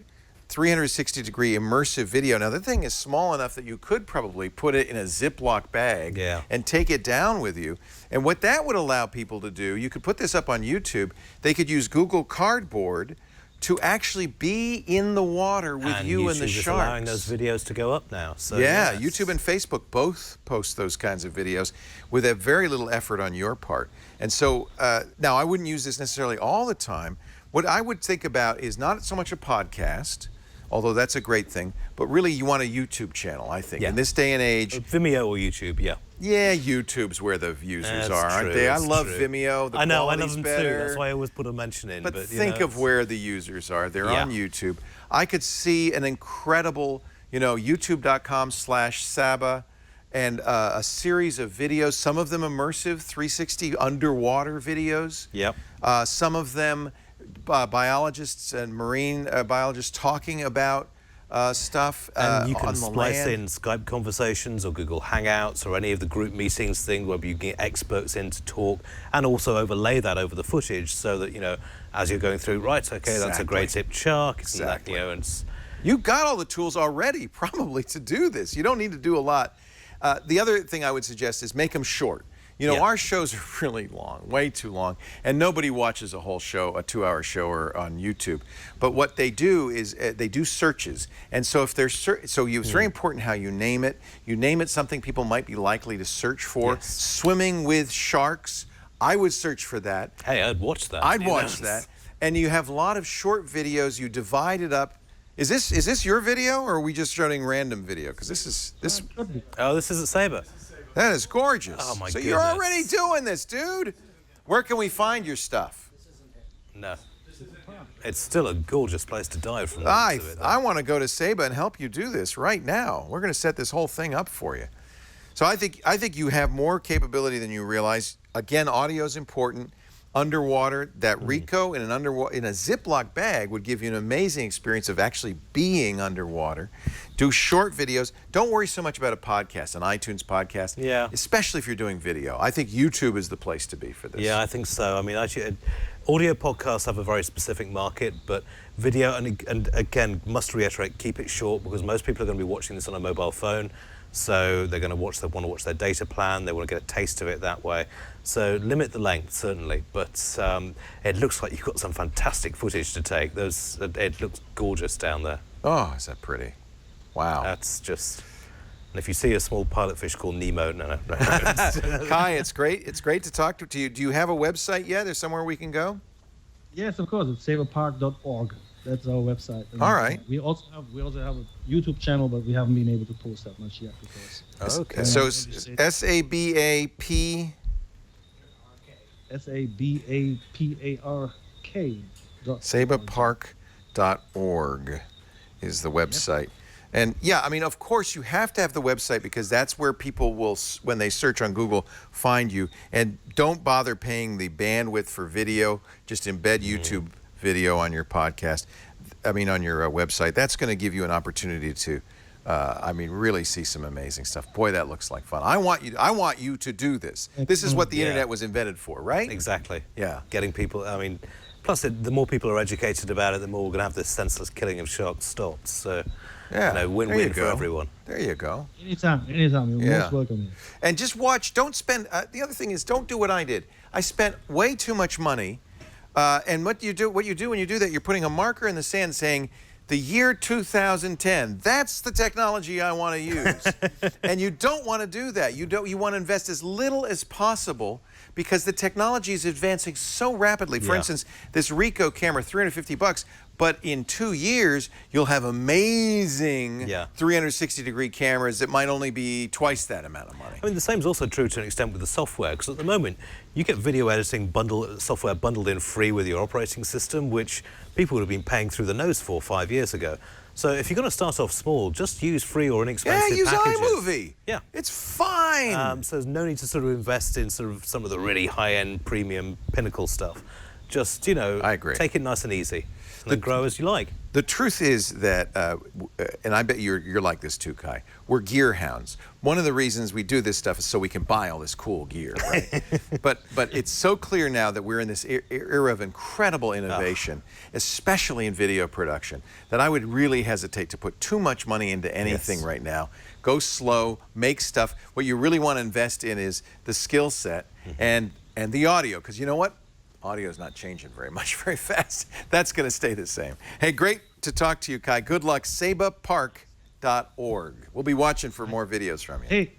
360-degree immersive video. Now, the thing is small enough that you could probably put it in a Ziploc bag and take it down with you. And what that would allow people to do, you could put this up on YouTube. They could use Google Cardboard to actually be in the water with you and the sharks. YouTube is allowing those videos to go up now. So yeah, YouTube and Facebook both post those kinds of videos with a very little effort on your part. And so now I wouldn't use this necessarily all the time. What I would think about is not so much a podcast, although that's a great thing, but really you want a YouTube channel, I think. In this day and age. Vimeo or YouTube, yeah. Yeah, YouTube's where the users are, aren't they? I love Vimeo. I know, I love them too. That's why I always put a mention in. But think of where the users are. They're on YouTube. I could see an incredible, youtube.com/Saba and a series of videos, some of them immersive, 360 underwater videos. Yep. Some of them biologists and marine biologists talking about stuff and you can on the splice land. in Skype conversations or Google Hangouts or any of the group meetings thing where you get experts in to talk, and also overlay that over the footage so that as you're going through, right, okay, that's a great tipped shark, Exactly. and You've got all the tools already probably to do this. You don't need to do a lot. The other thing I would suggest is make them short. Our shows are really long, way too long, and nobody watches a whole show, a 2-hour show on YouTube. But what they do is they do searches, and so if there's it's very important how you name it. You name it something people might be likely to search for. Yes. Swimming with sharks, I would search for that. Hey, I'd watch that. I'd watch that. And you have a lot of short videos. You divide it up. Is this your video, or are we just showing random video? Because this is. Oh, this is at Sabre. That is gorgeous. Oh, my So goodness. you're already doing this, dude. Where can we find your stuff? No. It's still a gorgeous place to dive from. I want to go to Saba and help you do this right now. We're going to set this whole thing up for you. So I think you have more capability than you realize. Again, audio is important. Underwater, that Ricoh in a Ziploc bag would give you an amazing experience of actually being underwater. Do short videos. Don't worry so much about a podcast, an iTunes podcast. Yeah. Especially if you're doing video. I think YouTube is the place to be for this. Yeah, I think so. I mean, actually, audio podcasts have a very specific market, but video, and again, must reiterate, keep it short, because most people are going to be watching this on a mobile phone. So they're going to want to watch their data plan. They want to get a taste of it that way. So limit the length, certainly. But it looks like you've got some fantastic footage to take. It looks gorgeous down there. Oh, is that pretty? Wow. That's just. And if you see a small pilot fish called Nemo, no. Kai, it's great. It's great to talk to you. Do you have a website yet? Is somewhere we can go? Yes, of course. It's saberpark.org. That's our website. And all right. We also have a YouTube channel, but we haven't been able to post that much yet because. Okay. So SABAP. SABAPARK. Saberpark.org is the website. Yep. And yeah, I mean, of course, you have to have the website because that's where people will, when they search on Google, find you. And don't bother paying the bandwidth for video. Just embed YouTube video on your podcast. I mean, on your website. That's going to give you an opportunity to, really see some amazing stuff. Boy, that looks like fun. I want you to do this. This is what the internet was invented for, right? Exactly. Yeah. Getting people. I mean, plus the more people are educated about it, the more we're going to have this senseless killing of sharks stopped. So. Yeah. You know, win-win for everyone. There you go. Anytime. You're most welcome here. And just watch. Don't spend. The other thing is, don't do what I did. I spent way too much money. And what you do when you do that, you're putting a marker in the sand saying, the year 2010. That's the technology I want to use. And you don't want to do that. You want to invest as little as possible because the technology is advancing so rapidly. For instance, this Ricoh camera, $350, but in 2 years, you'll have amazing 360-degree cameras that might only be twice that amount of money. I mean, the same is also true to an extent with the software, because at the moment, you get video editing software bundled in free with your operating system, which people would have been paying through the nose for 5 years ago. So if you're going to start off small, just use free or inexpensive packages. Yeah, use iMovie. Yeah. It's fine. So there's no need to sort of invest in sort of some of the really high-end premium pinnacle stuff. Just, you know, I agree. Take it nice and easy. And then grow as you like. The truth is that, and I bet you're like this too, Kai, we're gear hounds. One of the reasons we do this stuff is so we can buy all this cool gear, right? but it's so clear now that we're in this era of incredible innovation, especially in video production, that I would really hesitate to put too much money into anything right now. Go slow, make stuff. What you really want to invest in is the skill set and the audio, because you know what? Audio's not changing very much, very fast. That's going to stay the same. Hey, great to talk to you, Kai. Good luck. SabaPark.org. We'll be watching for more videos from you. Hey,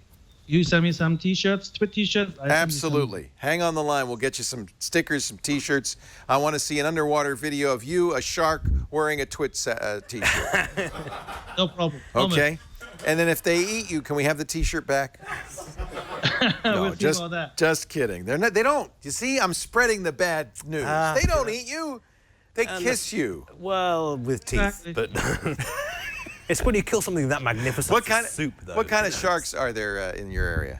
you send me some T-shirts, Twit T-shirts? Absolutely. Hang on the line. We'll get you some stickers, some T-shirts. I want to see an underwater video of you, a shark, wearing a Twit T-shirt. No problem. Okay. And then if they eat you, can we have the T-shirt back? No, we'll see about that. Just kidding. They don't. You see, I'm spreading the bad news. They don't eat you. They kiss you. Well, with teeth, but it's when you kill something that magnificent. What kind soup, though? What kind of sharks are there in your area?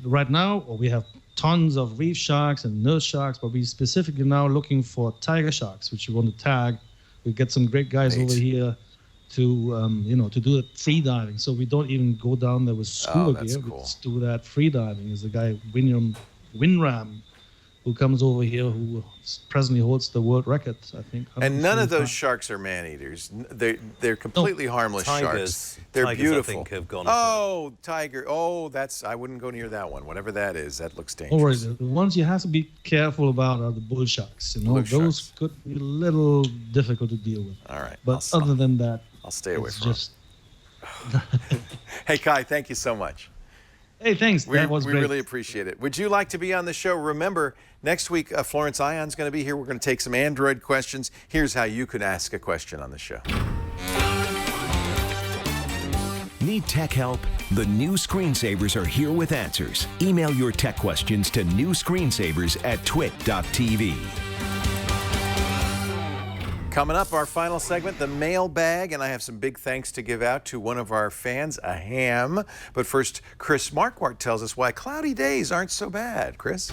Right now, we have tons of reef sharks and nurse sharks, but we specifically now looking for tiger sharks, which we want to tag. We get some great guys over here to to do the free diving. So we don't even go down there with scuba gear. Cool. We just do that free diving. There's a guy, Winram, who comes over here, who presently holds the world record, I think. And none of those sharks are man-eaters. They're completely harmless sharks. They're beautiful. I think, have gone tiger. Oh, I wouldn't go near that one. Whatever that is, that looks dangerous. Don't worry, the ones you have to be careful about are the bull sharks. Those could be a little difficult to deal with. All right. But other than that, I'll stay away from it. Hey, Kai, thank you so much. Hey, thanks. That was great. We really appreciate it. Would you like to be on the show? Remember, next week, Florence Ion's going to be here. We're going to take some Android questions. Here's how you could ask a question on the show. Need tech help? The new screensavers are here with answers. Email your tech questions to newscreensavers@twit.tv. Coming up, our final segment, the mailbag, and I have some big thanks to give out to one of our fans, a ham. But first, Chris Marquardt tells us why cloudy days aren't so bad. Chris?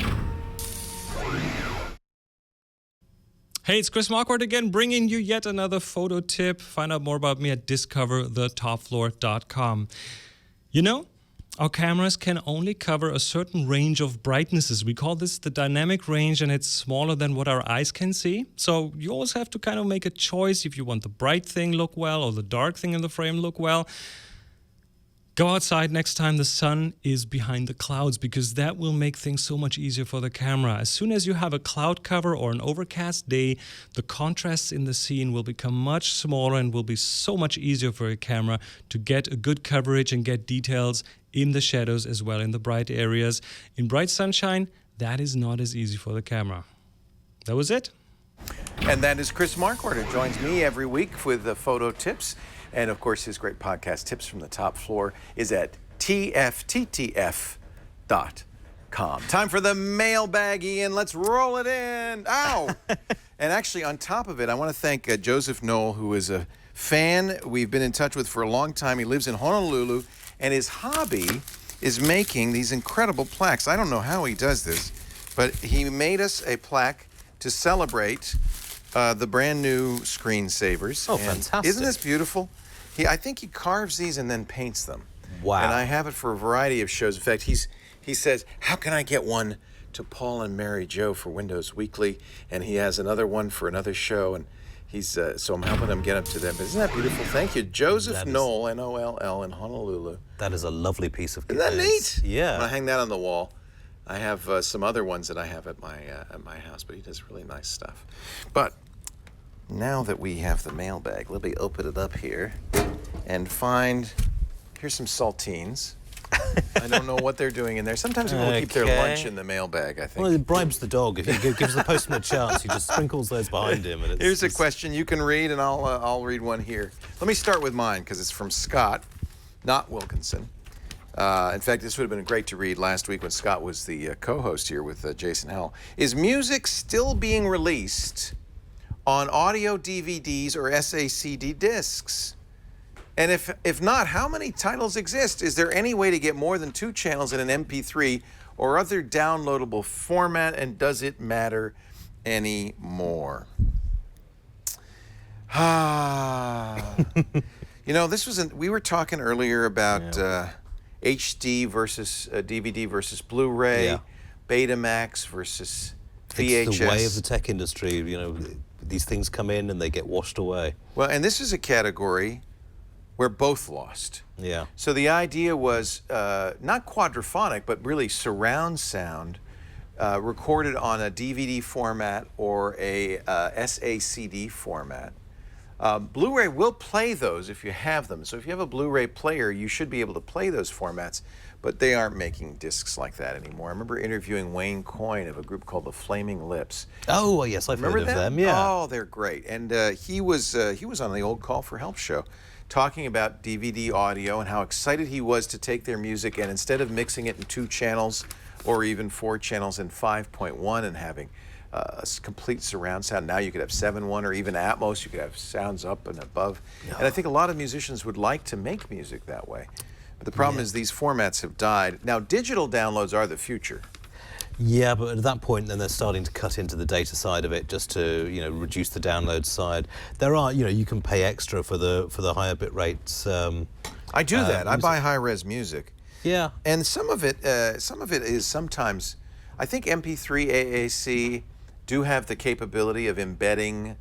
Hey, it's Chris Marquardt again, bringing you yet another photo tip. Find out more about me at discoverthetopfloor.com. You know, our cameras can only cover a certain range of brightnesses. We call this the dynamic range, and it's smaller than what our eyes can see. So you always have to kind of make a choice if you want the bright thing look well or the dark thing in the frame look well. Go outside next time the sun is behind the clouds, because that will make things so much easier for the camera. As soon as you have a cloud cover or an overcast day, the contrasts in the scene will become much smaller and will be so much easier for your camera to get a good coverage and get details in the shadows as well in the bright areas. In bright sunshine, that is not as easy for the camera. That was it. And that is Chris Marquardt, who joins me every week with the photo tips. And, of course, his great podcast, Tips from the Top Floor, is at tfttf.com. Time for the mailbag, Ian. Let's roll it in. Ow! And actually, on top of it, I want to thank Joseph Knoll, who is a fan we've been in touch with for a long time. He lives in Honolulu, and his hobby is making these incredible plaques. I don't know how he does this, but he made us a plaque to celebrate the brand new screensavers. Oh, fantastic. Isn't this beautiful? I think he carves these and then paints them. Wow. And I have it for a variety of shows. In fact, he says, how can I get one to Paul and Mary Jo for Windows Weekly? And he has another one for another show. And He's so I'm helping him get up to that. But isn't that beautiful? Thank you, Joseph Knoll, Noll, in Honolulu. That is a lovely piece of kit. Isn't that neat? Yeah. I'm gonna hang that on the wall. I have some other ones that I have at my house, but he does really nice stuff. But now that we have the mailbag, let me open it up here and find. Here's some saltines. I don't know what they're doing in there. Sometimes people keep their lunch in the mailbag, I think. Well, it bribes the dog. If he gives the postman a chance, he just sprinkles those behind him. And Here's a question you can read, and I'll read one here. Let me start with mine, because it's from Scott, not Wilkinson. In fact, this would have been great to read last week when Scott was the co-host here with Jason Howell. Is music still being released on audio DVDs or SACD discs? And if not, how many titles exist? Is there any way to get more than 2 channels in an MP3 or other downloadable format, and does it matter anymore? You know, we were talking earlier about HD versus DVD versus Blu-ray, Betamax versus VHS. It's the way of the tech industry. You know, these things come in and they get washed away. Well, and this is a category where both lost. Yeah. So the idea was not quadraphonic, but really surround sound recorded on a DVD format or a SACD format. Blu-ray will play those if you have them. So if you have a Blu-ray player, you should be able to play those formats, but they aren't making discs like that anymore. I remember interviewing Wayne Coyne of a group called the Flaming Lips. Oh, yes, I've heard of them, yeah. Oh, they're great. And he was on the old Call for Help show talking about DVD audio and how excited he was to take their music and instead of mixing it in 2 channels or even 4 channels in 5.1 and having a complete surround sound, now you could have 7.1 or even Atmos, you could have sounds up and above. Yeah. And I think a lot of musicians would like to make music that way. But the problem is these formats have died. Now, digital downloads are the future. Yeah, but at that point, then they're starting to cut into the data side of it, just to reduce the download side. There are, you can pay extra for the higher bit rates. I do that. I buy high res music. Yeah, and some of it is sometimes. I think MP3 AAC do have the capability of embedding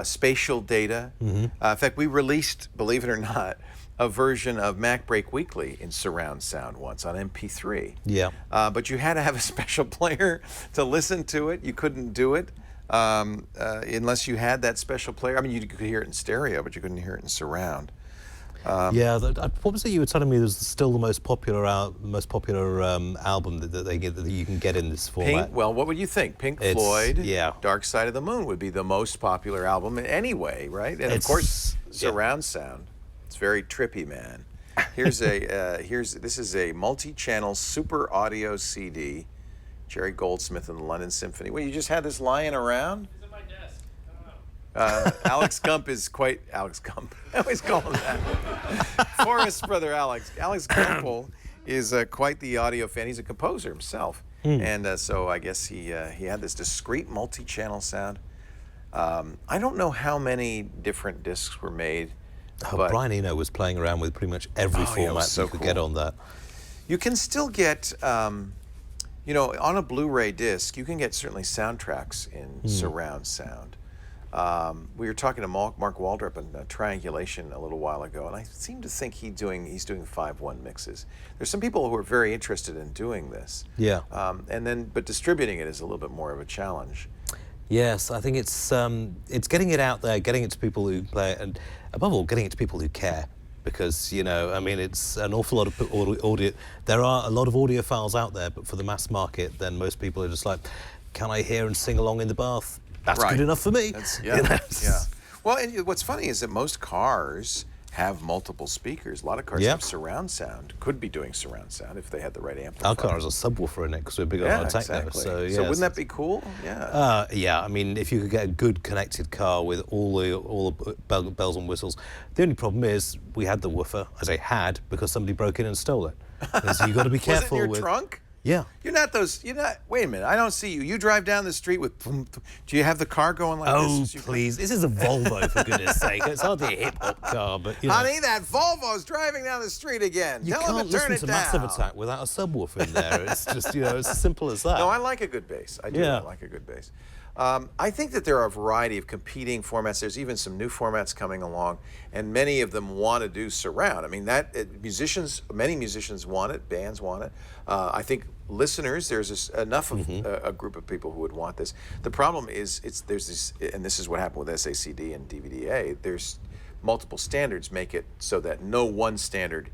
spatial data. In fact, we released, believe it or not, a version of Mac Break Weekly in surround sound once on MP3. Yeah. But you had to have a special player to listen to it. You couldn't do it unless you had that special player. I mean, you could hear it in stereo, but you couldn't hear it in surround. What was it you were telling me was still the most popular album that you can get in this format? Well, what would you think? Pink Floyd, Dark Side of the Moon would be the most popular album anyway, right? And of course, surround sound. It's very trippy, man. This is a multi-channel super audio CD. Jerry Goldsmith and the London Symphony. Well, you just had this lying around? It's on my desk. I don't know. Alex Gump is quite Alex Gump. I always call him that. Forrest's brother Alex. Alex Gumpel is quite the audio fan. He's a composer himself, and so I guess he had this discrete multi-channel sound. I don't know how many different discs were made. Brian Eno was playing around with pretty much every format you could get on that. You can still get, on a Blu-ray disc, you can get certainly soundtracks in surround sound. We were talking to Mark Waldrop on Triangulation a little while ago, and I seem to think he's doing 5.1 mixes. There's some people who are very interested in doing this. Yeah. But distributing it is a little bit more of a challenge. Yes, I think it's getting it out there, getting it to people who play it, and above all, getting it to people who care. Because, it's an awful lot of audio. There are a lot of audiophiles out there, but for the mass market, then most people are just like, can I hear and sing along in the bath? That's good enough for me. Yeah. Well, and what's funny is that most cars have multiple speakers. A lot of cars have surround sound, could be doing surround sound if they had the right amplifier. Our car has a subwoofer in it because we're big on our techno. Exactly. So wouldn't that be cool? Yeah. I mean, if you could get a good connected car with all the bells and whistles. The only problem is we had the woofer. I say had because somebody broke in and stole it. So you got to be careful. Was it in your trunk? Yeah. You're not. Wait a minute. I don't see you. You drive down the street with. Do you have the car going like this? Oh, please. This is a Volvo, for goodness sake. It's hardly a hip-hop car, but, Honey, that Volvo's driving down the street again. You Tell him to turn it listen to down. Massive Attack without a subwoofer in there. It's just, it's as simple as that. No, I like a good bass. I do. I like a good bass. I think that there are a variety of competing formats. There's even some new formats coming along, and many of them want to do surround. I mean, many musicians want it, bands want it. I think listeners, there's enough of a group of people who would want this. The problem is, there's this, and this is what happened with SACD and DVD-A. There's multiple standards make it so that no one standard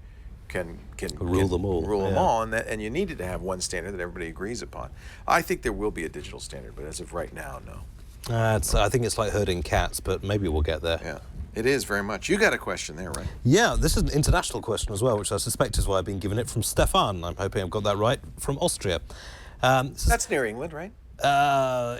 can rule them all. And you needed to have one standard that everybody agrees upon. I think there will be a digital standard, but as of right now, no. I think it's like herding cats, but maybe we'll get there. Yeah, it is very much. You got a question there, right? Yeah, this is an international question as well, which I suspect is why I've been given it, from Stefan. I'm hoping I've got that right, from Austria. That's near England, right?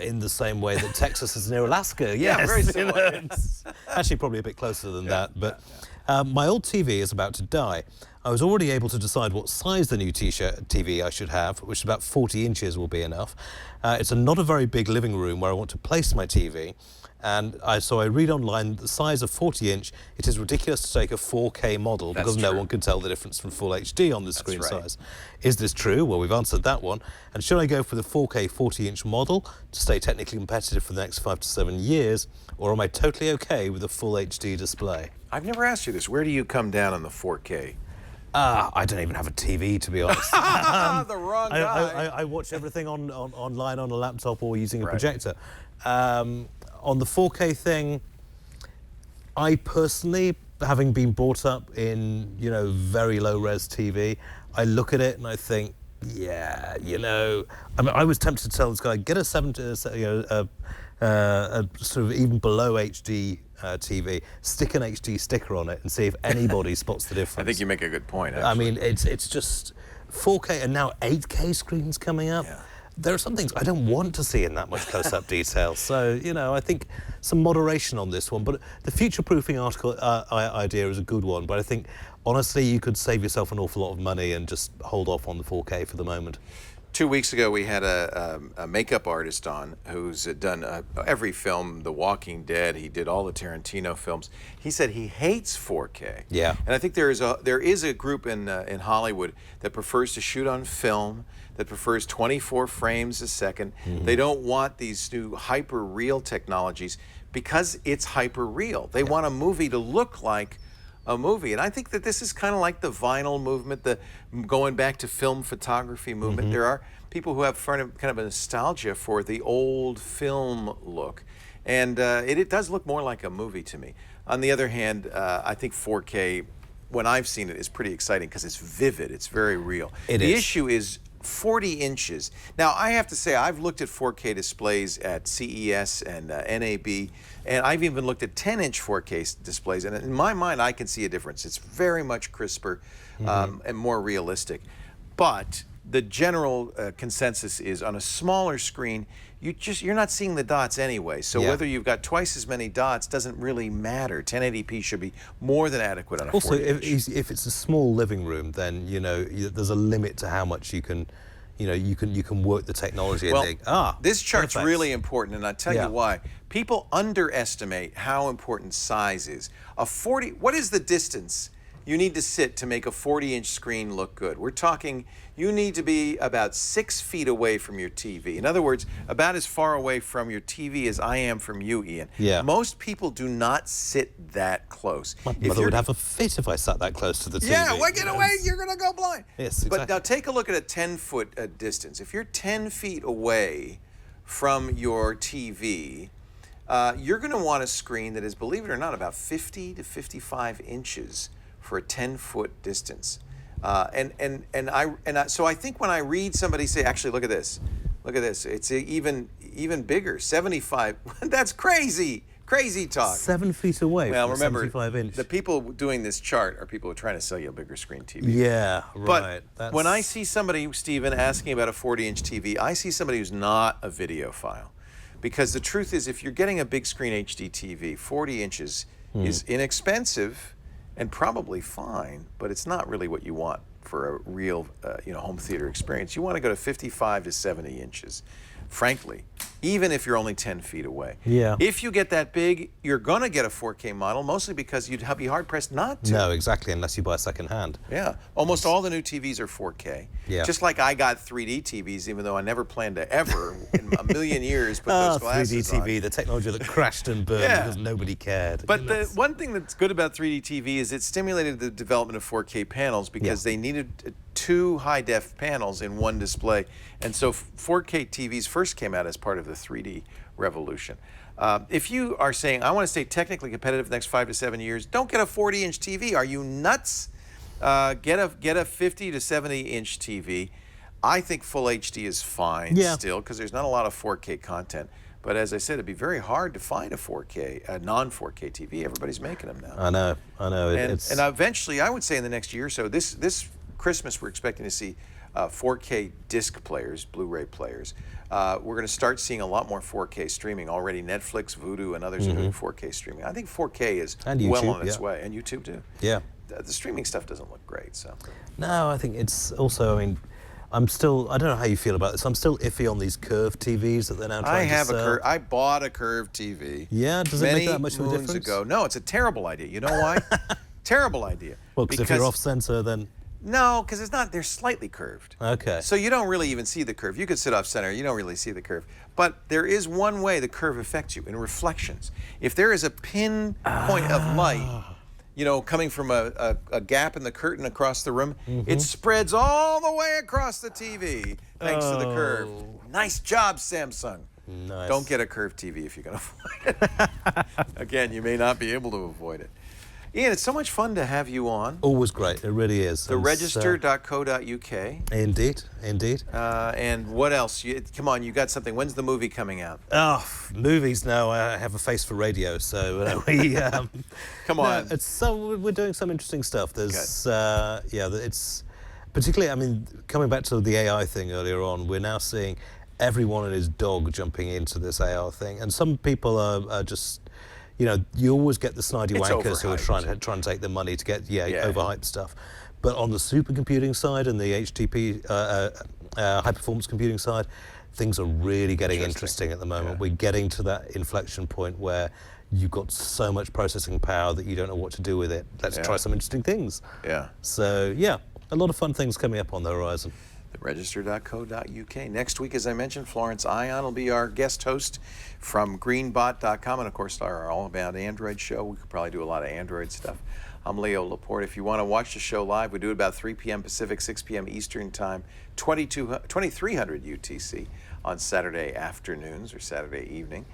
In the same way that Texas is near Alaska, yes. Yeah, very similar. It's actually probably a bit closer than that. But my old TV is about to die. I was already able to decide what size the new TV I should have, which is about 40 inches will be enough. It's not a very big living room where I want to place my TV. And so I read online the size of 40-inch, it is ridiculous to take a 4K model because no one can tell the difference from full HD on the screen size. Is this true? Well, we've answered that one. And should I go for the 4K 40-inch model to stay technically competitive for the next 5 to 7 years, or am I totally okay with a full HD display? I've never asked you this. Where do you come down on the 4K? I don't even have a TV, to be honest. The wrong guy. I watch everything online on a laptop or using a projector. On the 4K thing, I personally, having been brought up in, very low-res TV, I look at it and I think, I mean, I was tempted to tell this guy, get a sort of even below HD TV, stick an HD sticker on it and see if anybody spots the difference. I think you make a good point, actually. I mean, it's just 4K and now 8K screens coming up. Yeah. There are some things I don't want to see in that much close-up detail. So, I think some moderation on this one. But the future-proofing idea is a good one. But I think, honestly, you could save yourself an awful lot of money and just hold off on the 4K for the moment. 2 weeks ago, we had a makeup artist on who's done every film, The Walking Dead. He did all the Tarantino films. He said he hates 4K. Yeah. And I think there is a group in Hollywood that prefers to shoot on film, that prefers 24 frames a second. They don't want these new hyper-real technologies because it's hyper-real. They want a movie to look like a movie. And I think that this is kind of like the vinyl movement, the going back to film photography movement. There are people who have kind of a nostalgia for the old film look. And it does look more like a movie to me. On the other hand, I think 4K, when I've seen it, is pretty exciting because it's vivid. It's very real. The issue is 40 inches. Now, I have to say, I've looked at 4K displays at CES and NAB, and I've even looked at 10-inch 4K displays, and in my mind, I can see a difference. It's very much crisper and more realistic. But the general consensus is on a smaller screen, you're not seeing the dots anyway. So whether you've got twice as many dots doesn't really matter. 1080p should be more than adequate on a 40 inch. Also, if it's a small living room, then there's a limit to how much you can work the technology. Well, and think, this chart's really important, and I'll tell you why. People underestimate how important size is. What is the distance you need to sit to make a 40-inch screen look good? We're talking, you need to be about 6 feet away from your TV. In other words, about as far away from your TV as I am from you, Ian. Yeah. Most people do not sit that close. My mother would have a fit if I sat that close to the TV. Yeah, well, get away, you're going to go blind. Yes, exactly. But now take a look at a 10-foot distance. If you're 10 feet away from your TV, you're going to want a screen that is, believe it or not, about 50 to 55 inches for a 10-foot distance. So I think when I read somebody say, actually, look at this, it's even bigger, 75. That's crazy talk. 7 feet away well, from remember, 75 inch. The people doing this chart are people who are trying to sell you a bigger screen TV. Yeah, right. But when I see somebody, Stephen, asking about a 40-inch TV, I see somebody who's not a videophile. Because the truth is, if you're getting a big screen HD TV, 40 inches is inexpensive and probably fine, but it's not really what you want for a real home theater experience. You want to go to 55 to 70 inches. Frankly, even if you're only 10 feet away. Yeah. If you get that big, you're going to get a 4K model, mostly because you'd be hard-pressed not to. No, exactly, unless you buy second-hand. Yeah. Almost all the new TVs are 4K. Yeah. Just like I got 3D TVs, even though I never planned to ever, in a million years, put those glasses 3D TV, on. the technology that crashed and burned because nobody cared. But the one thing that's good about 3D TV is it stimulated the development of 4K panels because they needed 2 high-def panels in one display. And so 4K TVs first came out as part of the 3D revolution. If you are saying, I want to stay technically competitive the next 5 to 7 years, don't get a 40-inch TV. Are you nuts? Get a 50 to 70-inch TV. I think full HD is fine still because there's not a lot of 4K content. But as I said, it'd be very hard to find a 4K, a non-4K TV. Everybody's making them now. I know. And eventually, I would say in the next year or so, this Christmas, we're expecting to see 4K disc players, Blu-ray players. We're going to start seeing a lot more 4K streaming. Already Netflix, Vudu, and others are doing 4K streaming. I think 4K is well on its way. And YouTube too. Yeah. The streaming stuff doesn't look great, so. No, I think it's also, I mean, I don't know how you feel about this. I'm still iffy on these curved TVs that they're now trying to sell. I bought a curved TV. Yeah, does it make that much of a difference? Ago. No, it's a terrible idea. You know why? Terrible idea. Well, because if you're off center, then. No, because it's not. They're slightly curved. Okay. So you don't really even see the curve. You could sit off center. You don't really see the curve. But there is one way the curve affects you in reflections. If there is a pinpoint of light, coming from a gap in the curtain across the room, it spreads all the way across the TV thanks to the curve. Nice job, Samsung. Nice. Don't get a curved TV if you can avoid it. Again, you may not be able to avoid it. Ian, it's so much fun to have you on. Always great. It really is. Theregister.co.uk. Indeed. And what else? Come on, you got something. When's the movie coming out? Oh, movies now. I have a face for radio, so we. Come on. We're doing some interesting stuff. There's it's particularly. I mean, coming back to the AI thing earlier on, we're now seeing everyone and his dog jumping into this AI thing, and some people are just. You always get the snidey wankers who are trying to take the money to get overhyped stuff. But on the supercomputing side and the HTP, high performance computing side, things are really getting interesting at the moment. We're getting to that inflection point where you've got so much processing power that you don't know what to do with it. Let's try some interesting things. Yeah. So a lot of fun things coming up on the horizon. Theregister.co.uk. Next week, as I mentioned, Florence Ion will be our guest host from greenbot.com, and of course our All About Android show. We could probably do a lot of Android stuff. I'm Leo Laporte. If you want to watch the show live, we do it about 3 p.m. Pacific, 6 p.m. Eastern Time, 2300 UTC on Saturday afternoons or Saturday evening.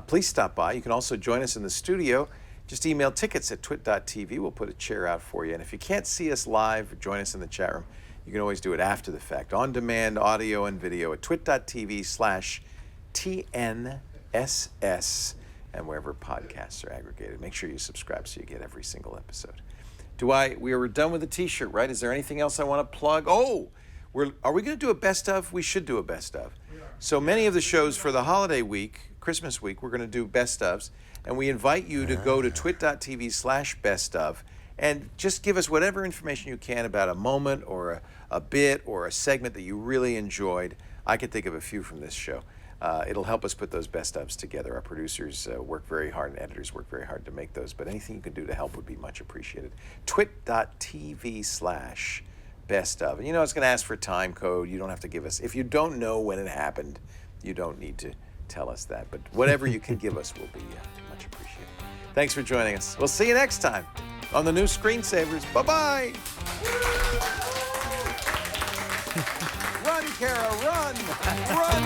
Please stop by. You can also join us in the studio. Just email tickets at twit.tv. We'll put a chair out for you. And if you can't see us live, join us in the chat room. You can always do it after the fact, on demand, audio and video at twit.tv/TNSS and wherever podcasts are aggregated. Make sure you subscribe so you get every single episode. We were done with the t-shirt, right? Is there anything else I want to plug? Oh, are we going to do a best of? We should do a best of. So many of the shows for the holiday week, Christmas week, we're going to do best ofs. And we invite you to go to twit.tv/best of. And just give us whatever information you can about a moment or a bit or a segment that you really enjoyed. I can think of a few from this show. It'll help us put those best ofs together. Our producers work very hard and editors work very hard to make those. But anything you can do to help would be much appreciated. Twit.tv/best of. And it's going to ask for time code. You don't have to give us. If you don't know when it happened, you don't need to tell us that. But whatever you can give us will be much appreciated. Thanks for joining us. We'll see you next time on the new Screensavers. Bye-bye. Run, Kara, run. Run.